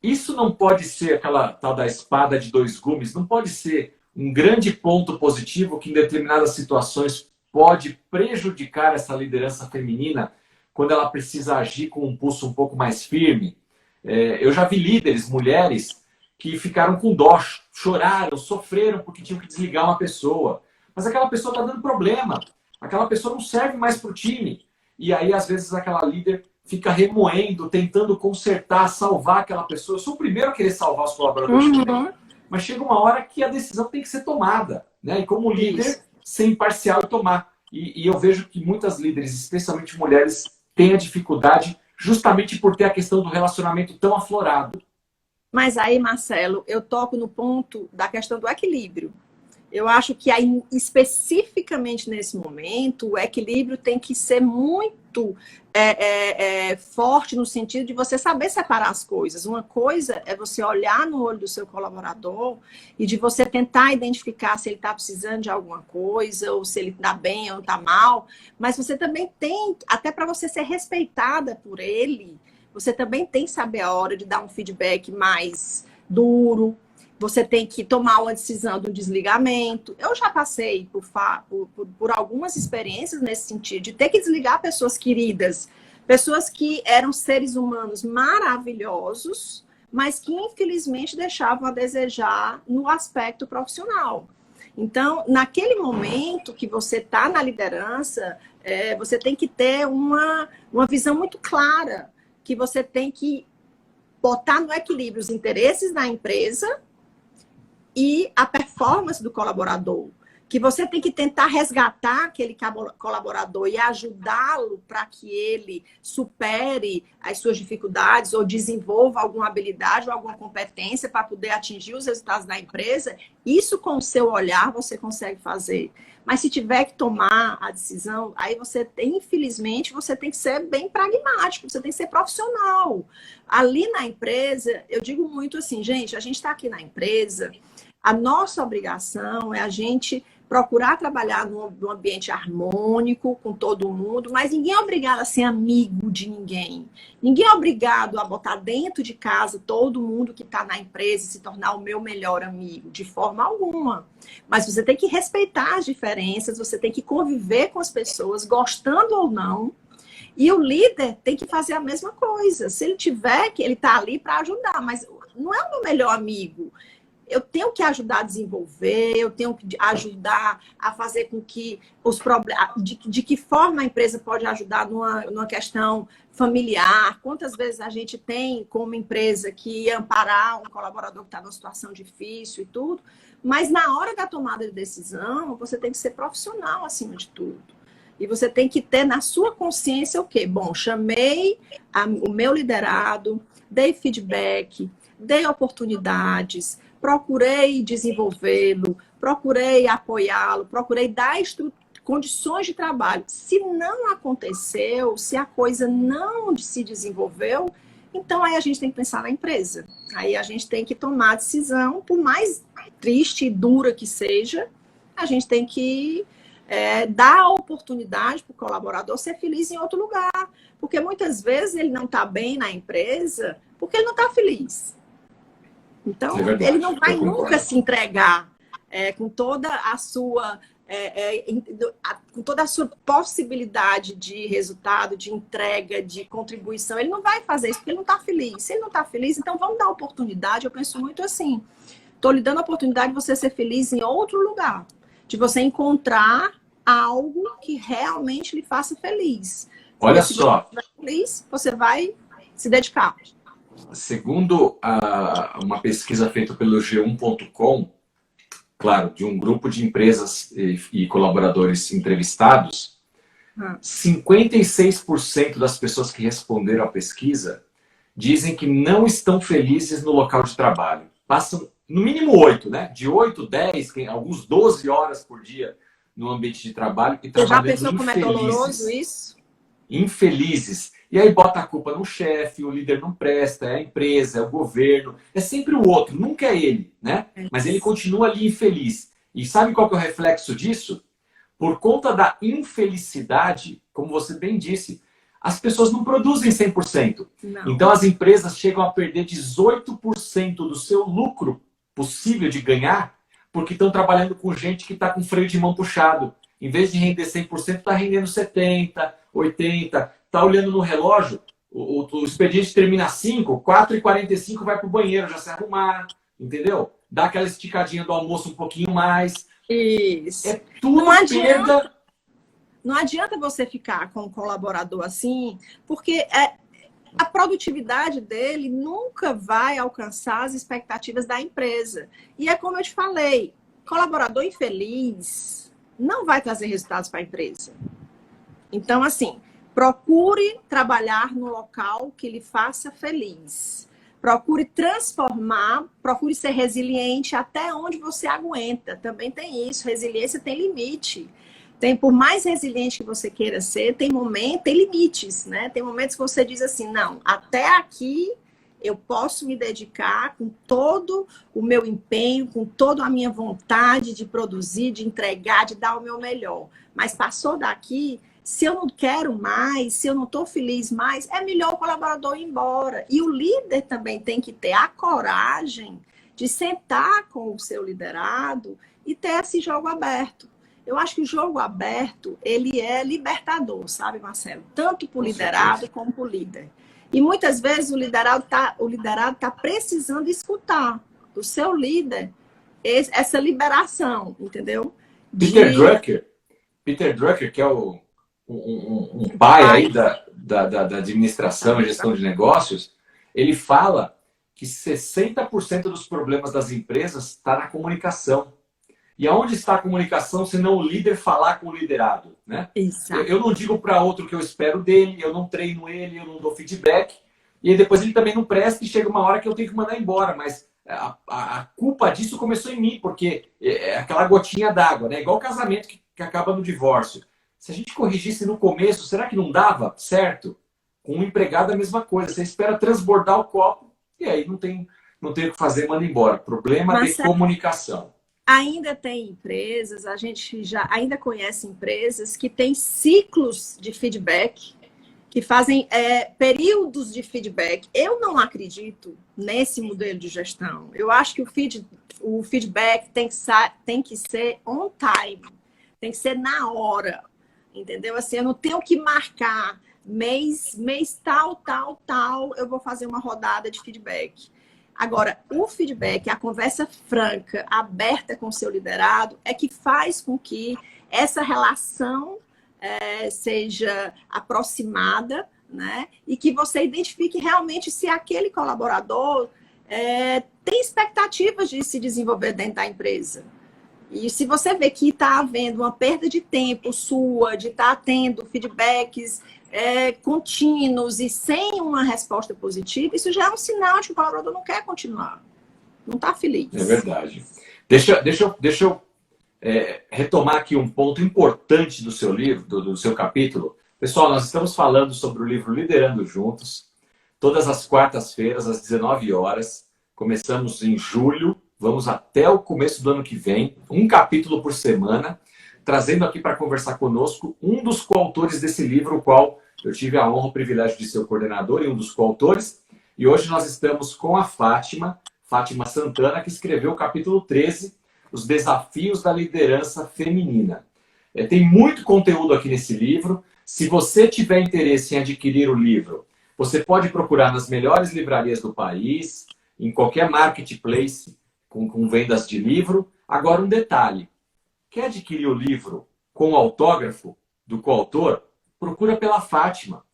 isso não pode ser aquela tal da espada de dois gumes, não pode ser um grande ponto positivo que em determinadas situações pode prejudicar essa liderança feminina quando ela precisa agir com um pulso um pouco mais firme. Eu já vi líderes, mulheres, que ficaram com dó, choraram, sofreram porque tinham que desligar uma pessoa. Mas aquela pessoa está dando problema, aquela pessoa não serve mais para o time. E aí, às vezes, aquela líder fica remoendo, tentando consertar, salvar aquela pessoa. Eu sou o primeiro a querer salvar os colaboradores também. Mas chega uma hora que a decisão tem que ser tomada, né? E como líder, ser imparcial e tomar. E eu vejo que muitas líderes, especialmente mulheres, têm a dificuldade justamente por ter a questão do relacionamento tão aflorado. Mas aí, Marcelo, eu toco no ponto da questão do equilíbrio. Eu acho que aí, especificamente nesse momento, o equilíbrio tem que ser muito forte no sentido de você saber separar as coisas. Uma coisa é você olhar no olho do seu colaborador e de você tentar identificar se ele está precisando de alguma coisa, ou se ele está bem ou está mal. Mas você também tem, até para você ser respeitada por ele, você também tem que saber a hora de dar um feedback mais duro, você tem que tomar uma decisão do desligamento. Eu já passei por algumas experiências nesse sentido, de ter que desligar pessoas queridas, pessoas que eram seres humanos maravilhosos, mas que infelizmente deixavam a desejar no aspecto profissional. Então, naquele momento que você está na liderança, você tem que ter uma visão muito clara, que você tem que botar no equilíbrio os interesses da empresa e a performance do colaborador. Que você tem que tentar resgatar aquele colaborador e ajudá-lo para que ele supere as suas dificuldades ou desenvolva alguma habilidade ou alguma competência para poder atingir os resultados da empresa. Isso, com o seu olhar, você consegue fazer. Mas se tiver que tomar a decisão, aí infelizmente, você tem que ser bem pragmático, você tem que ser profissional. Ali na empresa, eu digo muito assim, gente, a gente está aqui na empresa, a nossa obrigação é a gente procurar trabalhar num ambiente harmônico com todo mundo, mas ninguém é obrigado a ser amigo de ninguém. Ninguém é obrigado a botar dentro de casa todo mundo que está na empresa e se tornar o meu melhor amigo, de forma alguma. Mas você tem que respeitar as diferenças, você tem que conviver com as pessoas, gostando ou não, e o líder tem que fazer a mesma coisa. Se ele tiver, que ele está ali para ajudar, mas não é o meu melhor amigo. Eu tenho que ajudar a desenvolver, eu tenho que ajudar a fazer com que os problemas... De que forma a empresa pode ajudar numa questão familiar? Quantas vezes a gente tem, como empresa, que amparar um colaborador que está numa situação difícil e tudo, mas na hora da tomada de decisão, você tem que ser profissional acima de tudo. E você tem que ter na sua consciência o quê? Bom, chamei o meu liderado, dei feedback, dei oportunidades, procurei desenvolvê-lo, procurei apoiá-lo, procurei dar condições de trabalho. Se não aconteceu, se a coisa não se desenvolveu, então aí a gente tem que pensar na empresa. Aí a gente tem que tomar a decisão, por mais triste e dura que seja, a gente tem que dar a oportunidade para o colaborador ser feliz em outro lugar. Porque muitas vezes ele não está bem na empresa porque ele não está feliz. Então, ele não vai nunca se entregar com toda a sua com toda a sua possibilidade de resultado, de entrega, de contribuição. Ele não vai fazer isso porque ele não está feliz. Se ele não está feliz, então vamos dar oportunidade. Eu penso muito assim, estou lhe dando a oportunidade de você ser feliz em outro lugar, de você encontrar algo que realmente lhe faça feliz. Olha só. Se você estiver feliz, você vai se dedicar. Segundo uma pesquisa feita pelo G1.com, claro, de um grupo de empresas e colaboradores entrevistados, 56% das pessoas que responderam à pesquisa dizem que não estão felizes no local de trabalho. Passam, no mínimo, 8, né? De 8, 10, alguns 12 horas por dia no ambiente de trabalho e trabalhando infelizes. Você já pensou como é doloroso isso? Infelizes. E aí bota a culpa no chefe, o líder não presta, é a empresa, é o governo. É sempre o outro, nunca é ele, né? Mas ele continua ali infeliz. E sabe qual que é o reflexo disso? Por conta da infelicidade, como você bem disse, as pessoas não produzem 100%. Não. Então as empresas chegam a perder 18% do seu lucro possível de ganhar, porque estão trabalhando com gente que está com freio de mão puxado. Em vez de render 100%, está rendendo 70%, 80%. Está olhando no relógio, o expediente termina às 5, 4h45 vai para o banheiro, já se arrumar, entendeu? Dá aquela esticadinha do almoço um pouquinho mais. Isso. É tudo perda. Não adianta você ficar com um colaborador assim, porque a produtividade dele nunca vai alcançar as expectativas da empresa. E é como eu te falei, colaborador infeliz não vai trazer resultados para a empresa. Então, assim, procure trabalhar no local que lhe faça feliz. Procure transformar, procure ser resiliente até onde você aguenta. Também tem isso, resiliência tem limite. Por mais resiliente que você queira ser, tem limites, né? Tem momentos que você diz assim, não, até aqui eu posso me dedicar com todo o meu empenho, com toda a minha vontade de produzir, de entregar, de dar o meu melhor. Mas passou daqui, Se eu não quero mais, se eu não estou feliz mais, é melhor o colaborador ir embora. E o líder também tem que ter a coragem de sentar com o seu liderado e ter esse jogo aberto. Eu acho que o jogo aberto, ele é libertador, sabe, Marcelo? Tanto para o liderado como para o líder. E muitas vezes o liderado tá precisando escutar do seu líder essa liberação, entendeu? Peter Drucker, que é um pai aí da administração e gestão de negócios, ele fala que 60% dos problemas das empresas está na comunicação. E aonde está a comunicação se não o líder falar com o liderado, né? Eu não digo para outro que eu espero dele, eu não treino ele, eu não dou feedback, e aí depois ele também não presta e chega uma hora que eu tenho que mandar embora, mas a culpa disso começou em mim, porque é aquela gotinha d'água, né? Igual casamento que acaba no divórcio. Se a gente corrigisse no começo, será que não dava certo? Com um empregado a mesma coisa, você espera transbordar o copo e aí não tem o que fazer, manda embora. Problema de comunicação. Ainda tem empresas, a gente já ainda conhece empresas que têm ciclos de feedback, que fazem períodos de feedback. Eu não acredito nesse modelo de gestão. Eu acho que o feedback tem que ser on time, tem que ser na hora, entendeu? Assim, eu não tenho que marcar mês tal, eu vou fazer uma rodada de feedback. Agora, o feedback, a conversa franca, aberta com o seu liderado, é que faz com que essa relação seja aproximada, né? E que você identifique realmente se aquele colaborador tem expectativas de se desenvolver dentro da empresa. E se você vê que está havendo uma perda de tempo sua, de estar tendo feedbacks contínuos e sem uma resposta positiva, isso já é um sinal de que o colaborador não quer continuar, não está feliz. É verdade. Deixa eu retomar aqui um ponto importante do seu livro, do seu capítulo. Pessoal, nós estamos falando sobre o livro Liderando Juntos, todas as quartas-feiras, às 19 horas. Começamos em julho, vamos até o começo do ano que vem, um capítulo por semana, trazendo aqui para conversar conosco um dos coautores desse livro, o qual eu tive a honra, o privilégio de ser o coordenador e um dos coautores. E hoje nós estamos com a Fátima Santana, que escreveu o capítulo 13, Os Desafios da Liderança Feminina. Tem muito conteúdo aqui nesse livro. Se você tiver interesse em adquirir o livro, você pode procurar nas melhores livrarias do país, em qualquer marketplace com vendas de livro. Agora, um detalhe. Quer adquirir o livro com o autógrafo do coautor? Procura pela Fátima.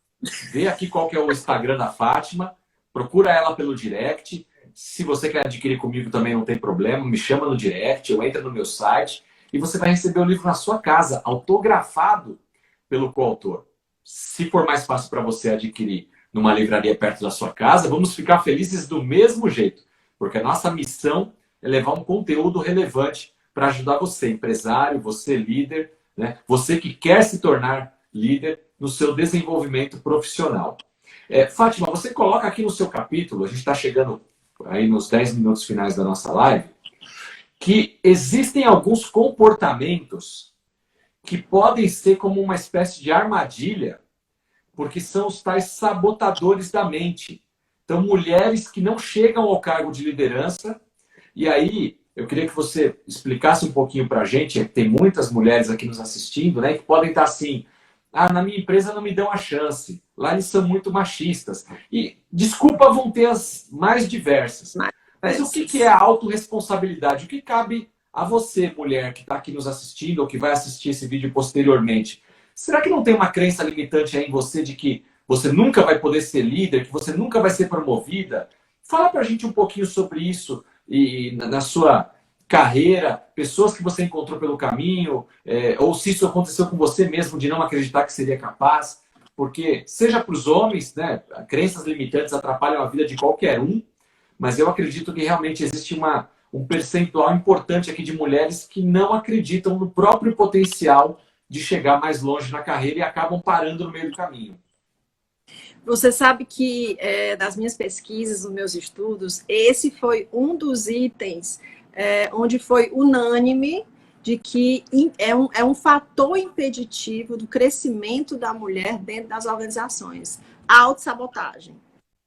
Vê aqui qual que é o Instagram da Fátima. Procura ela pelo direct. Se você quer adquirir comigo também não tem problema. Me chama no direct, eu entro no meu site e você vai receber o livro na sua casa, autografado pelo coautor. Se for mais fácil para você adquirir numa livraria perto da sua casa, vamos ficar felizes do mesmo jeito. Porque a nossa missão é levar um conteúdo relevante para ajudar você, empresário, você líder, né? Você que quer se tornar líder no seu desenvolvimento profissional. Fátima, você coloca aqui no seu capítulo, a gente está chegando aí nos 10 minutos finais da nossa live, que existem alguns comportamentos que podem ser como uma espécie de armadilha, porque são os tais sabotadores da mente. Então, mulheres que não chegam ao cargo de liderança, e aí eu queria que você explicasse um pouquinho para a gente, tem muitas mulheres aqui nos assistindo, né, que podem estar assim, na minha empresa não me dão a chance, lá eles são muito machistas. E, desculpa, vão ter as mais diversas. Mas o que é a autorresponsabilidade? O que cabe a você, mulher, que está aqui nos assistindo ou que vai assistir esse vídeo posteriormente? Será que não tem uma crença limitante aí em você de que você nunca vai poder ser líder, que você nunca vai ser promovida? Fala para a gente um pouquinho sobre isso e na sua carreira, pessoas que você encontrou pelo caminho, ou se isso aconteceu com você mesmo de não acreditar que seria capaz, porque seja para os homens, né, crenças limitantes atrapalham a vida de qualquer um, mas eu acredito que realmente existe um percentual importante aqui de mulheres que não acreditam no próprio potencial de chegar mais longe na carreira e acabam parando no meio do caminho. Você sabe que das minhas pesquisas, nos meus estudos, esse foi um dos itens onde foi unânime de que é um fator impeditivo do crescimento da mulher dentro das organizações. A autossabotagem.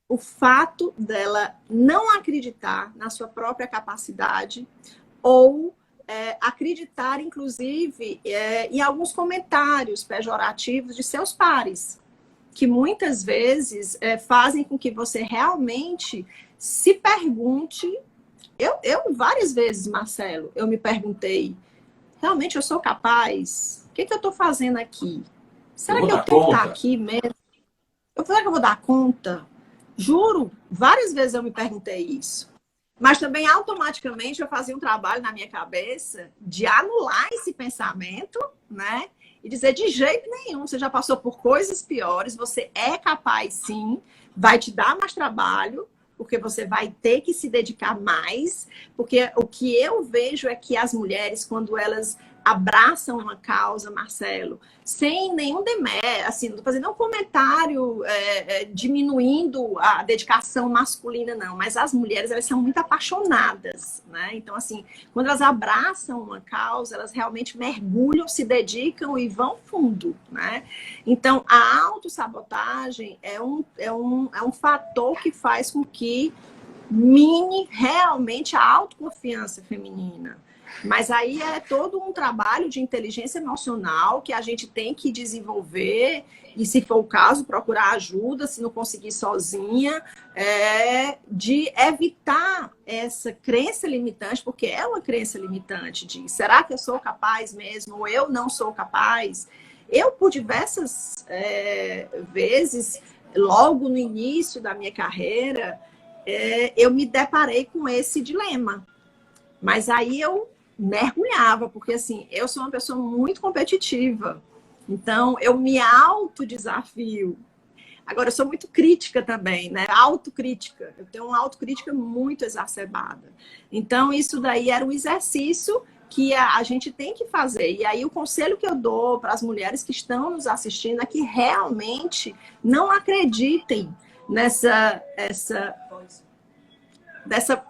O fato dela não acreditar na sua própria capacidade ou acreditar, inclusive, em alguns comentários pejorativos de seus pares, que muitas vezes fazem com que você realmente se pergunte. Eu várias vezes, Marcelo, eu me perguntei, realmente eu sou capaz? O que eu estou fazendo aqui? Será que eu tenho que estar aqui mesmo? Será que eu vou dar conta? Juro, várias vezes eu me perguntei isso. Mas também automaticamente eu fazia um trabalho na minha cabeça de anular esse pensamento, né? E dizer, de jeito nenhum, você já passou por coisas piores, você é capaz sim, vai te dar mais trabalho, porque você vai ter que se dedicar mais, porque o que eu vejo é que as mulheres, quando elas abraçam uma causa, Marcelo, sem nenhum demérito, assim, não estou fazendo um comentário diminuindo a dedicação masculina, não, mas as mulheres, elas são muito apaixonadas, né? Então, assim, quando elas abraçam uma causa, elas realmente mergulham, se dedicam e vão fundo, né? Então, a autossabotagem é um fator que faz com que mine realmente a autoconfiança feminina. Mas aí é todo um trabalho de inteligência emocional que a gente tem que desenvolver e, se for o caso, procurar ajuda, se não conseguir sozinha, de evitar essa crença limitante, porque é uma crença limitante de será que eu sou capaz mesmo ou eu não sou capaz? Eu, por diversas vezes, logo no início da minha carreira, eu me deparei com esse dilema. Mas aí eu mergulhava, porque assim, eu sou uma pessoa muito competitiva. Então, eu me autodesafio. Agora, eu sou muito crítica também, né? Autocrítica. Eu tenho uma autocrítica muito exacerbada. Então, isso daí era um exercício que a gente tem que fazer. E aí, o conselho que eu dou para as mulheres que estão nos assistindo é que realmente não acreditem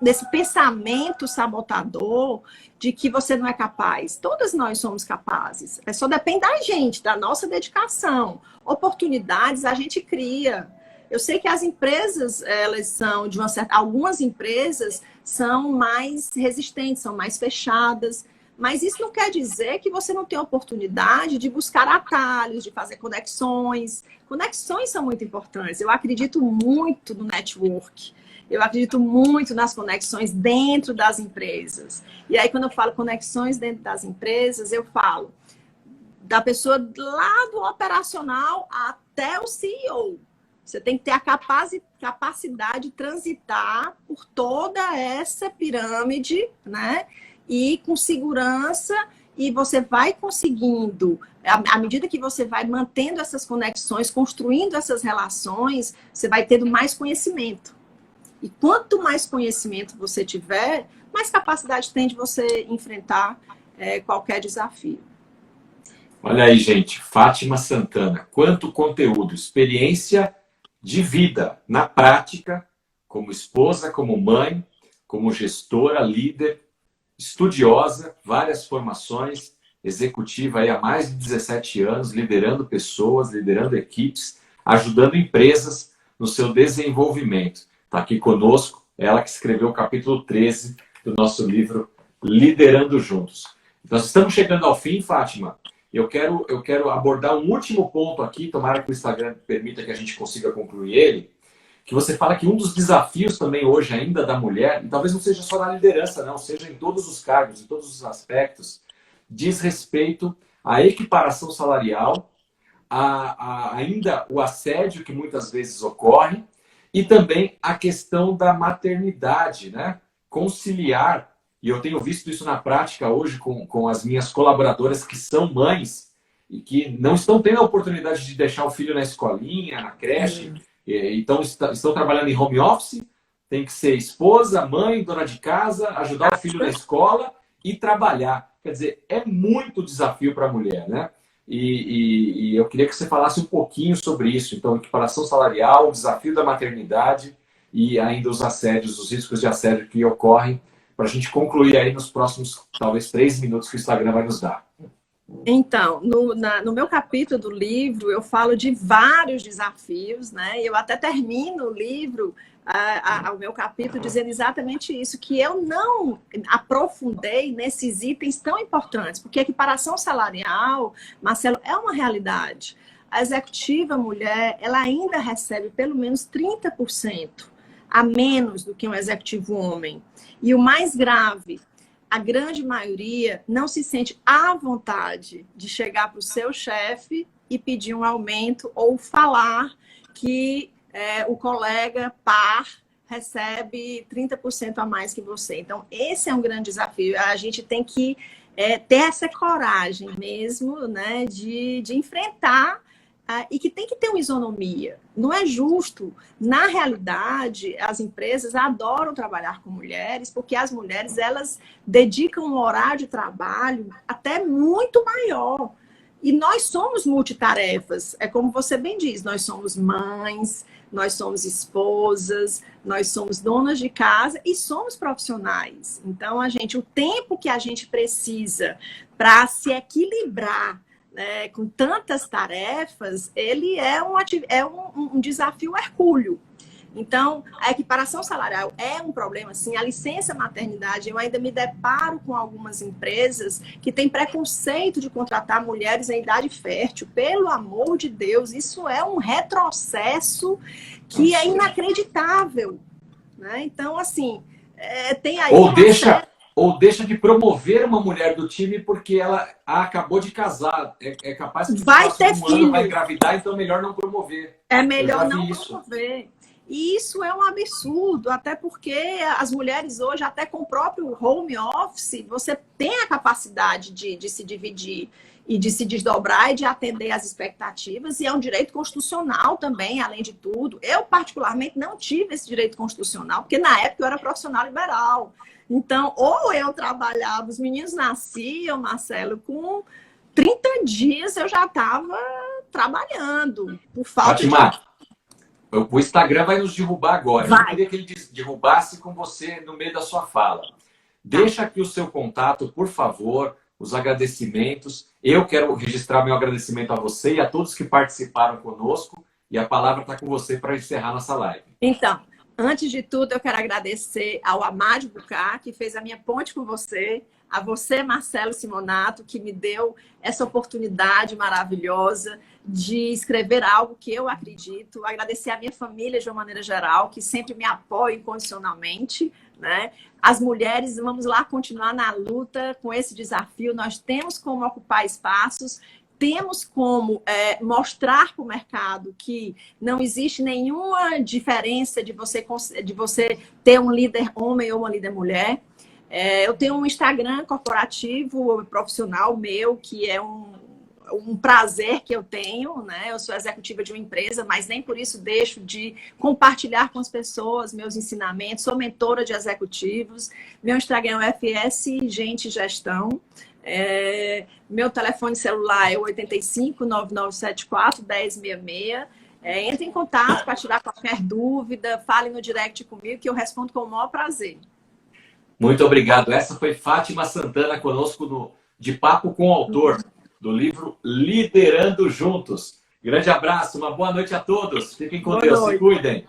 desse pensamento sabotador de que você não é capaz. Todas nós somos capazes. Só depende da gente, da nossa dedicação. Oportunidades a gente cria. Eu sei que as empresas, elas são de uma certa... Algumas empresas são mais resistentes, são mais fechadas. Mas isso não quer dizer que você não tem oportunidade de buscar atalhos, de fazer conexões. Conexões são muito importantes. Eu acredito muito no network. Eu acredito muito nas conexões dentro das empresas. E aí, quando eu falo conexões dentro das empresas, eu falo da pessoa lá do operacional até o CEO. Você tem que ter a capacidade de transitar por toda essa pirâmide, né? E com segurança, e você vai conseguindo, à medida que você vai mantendo essas conexões, construindo essas relações, você vai tendo mais conhecimento. E quanto mais conhecimento você tiver, mais capacidade tem de você enfrentar qualquer desafio. Olha aí, gente, Fátima Santana, quanto conteúdo, experiência de vida, na prática, como esposa, como mãe, como gestora, líder, estudiosa, várias formações, executiva aí há mais de 17 anos, liderando pessoas, liderando equipes, ajudando empresas no seu desenvolvimento. Está aqui conosco, ela que escreveu o capítulo 13 do nosso livro Liderando Juntos. Nós estamos chegando ao fim, Fátima. Eu quero abordar um último ponto aqui, tomara que o Instagram permita que a gente consiga concluir ele, que você fala que um dos desafios também hoje ainda da mulher, e talvez não seja só na liderança, não, seja em todos os cargos, em todos os aspectos, diz respeito à equiparação salarial, ainda o assédio que muitas vezes ocorre, e também a questão da maternidade, né? Conciliar, e eu tenho visto isso na prática hoje com as minhas colaboradoras que são mães e que não estão tendo a oportunidade de deixar o filho na escolinha, na creche, então estão trabalhando em home office, tem que ser esposa, mãe, dona de casa, ajudar o filho na escola e trabalhar. Quer dizer, é muito desafio para a mulher, né? E eu queria que você falasse um pouquinho sobre isso. Então, equiparação salarial, o desafio da maternidade e ainda os assédios, os riscos de assédio que ocorrem para a gente concluir aí nos próximos, talvez, 3 minutos que o Instagram vai nos dar. Então, no meu capítulo do livro, eu falo de vários desafios, né? Eu até termino o livro, o meu capítulo, dizendo exatamente isso, que eu não aprofundei nesses itens tão importantes, porque a equiparação salarial, Marcelo, é uma realidade. A executiva mulher, ela ainda recebe pelo menos 30% a menos do que um executivo homem. E o mais grave, a grande maioria não se sente à vontade de chegar para o seu chefe e pedir um aumento ou falar que o colega par recebe 30% a mais que você. Então, esse é um grande desafio. A gente tem que ter essa coragem mesmo, né, de enfrentar e que tem que ter uma isonomia. Não é justo. Na realidade, as empresas adoram trabalhar com mulheres, porque as mulheres, elas dedicam um horário de trabalho até muito maior. E nós somos multitarefas. É como você bem diz, nós somos mães, nós somos esposas, nós somos donas de casa e somos profissionais. Então, o tempo que a gente precisa para se equilibrar com tantas tarefas, ele é um desafio hercúleo. Então, a equiparação salarial é um problema, sim. A licença maternidade, eu ainda me deparo com algumas empresas que têm preconceito de contratar mulheres em idade fértil. Pelo amor de Deus, isso é um retrocesso que é inacreditável, né? Então, assim, tem aí... Ou deixa de promover uma mulher do time porque ela acabou de casar. É capaz que vai ter filho, vai engravidar, então é melhor não promover. É melhor não promover. E isso é um absurdo, até porque as mulheres hoje, até com o próprio home office, você tem a capacidade de se dividir e de se desdobrar e de atender às expectativas, e é um direito constitucional também, além de tudo. Eu, particularmente, não tive esse direito constitucional, porque na época eu era profissional liberal. Então, ou eu trabalhava, os meninos nasciam, Marcelo, com 30 dias eu já estava trabalhando, por falta de... O Instagram vai nos derrubar agora. Vai. Eu queria que ele derrubasse com você no meio da sua fala. Deixa aqui o seu contato, por favor, os agradecimentos. Eu quero registrar meu agradecimento a você e a todos que participaram conosco. E a palavra está com você para encerrar nossa live. Então, antes de tudo, eu quero agradecer ao Amádio Bucar, que fez a minha ponte com você, a você, Marcelo Simonato, que me deu essa oportunidade maravilhosa de escrever algo que eu acredito. Agradecer à minha família, de uma maneira geral, que sempre me apoia incondicionalmente, né? As mulheres, vamos lá continuar na luta com esse desafio. Nós temos como ocupar espaços, temos como mostrar para o mercado que não existe nenhuma diferença de você ter um líder homem ou uma líder mulher. Eu tenho um Instagram corporativo, profissional meu, que é um prazer que eu tenho, né? Eu sou executiva de uma empresa, mas nem por isso deixo de compartilhar com as pessoas meus ensinamentos. Sou mentora de executivos. Meu Instagram é FS Gente Gestão. Meu telefone celular é 85-9974-1066. Entre em contato para tirar qualquer dúvida, fale no direct comigo que eu respondo com o maior prazer. Muito obrigado. Essa foi Fátima Santana conosco de Papo com o Autor do livro Liderando Juntos. Grande abraço, uma boa noite a todos. Fiquem com Deus, se cuidem.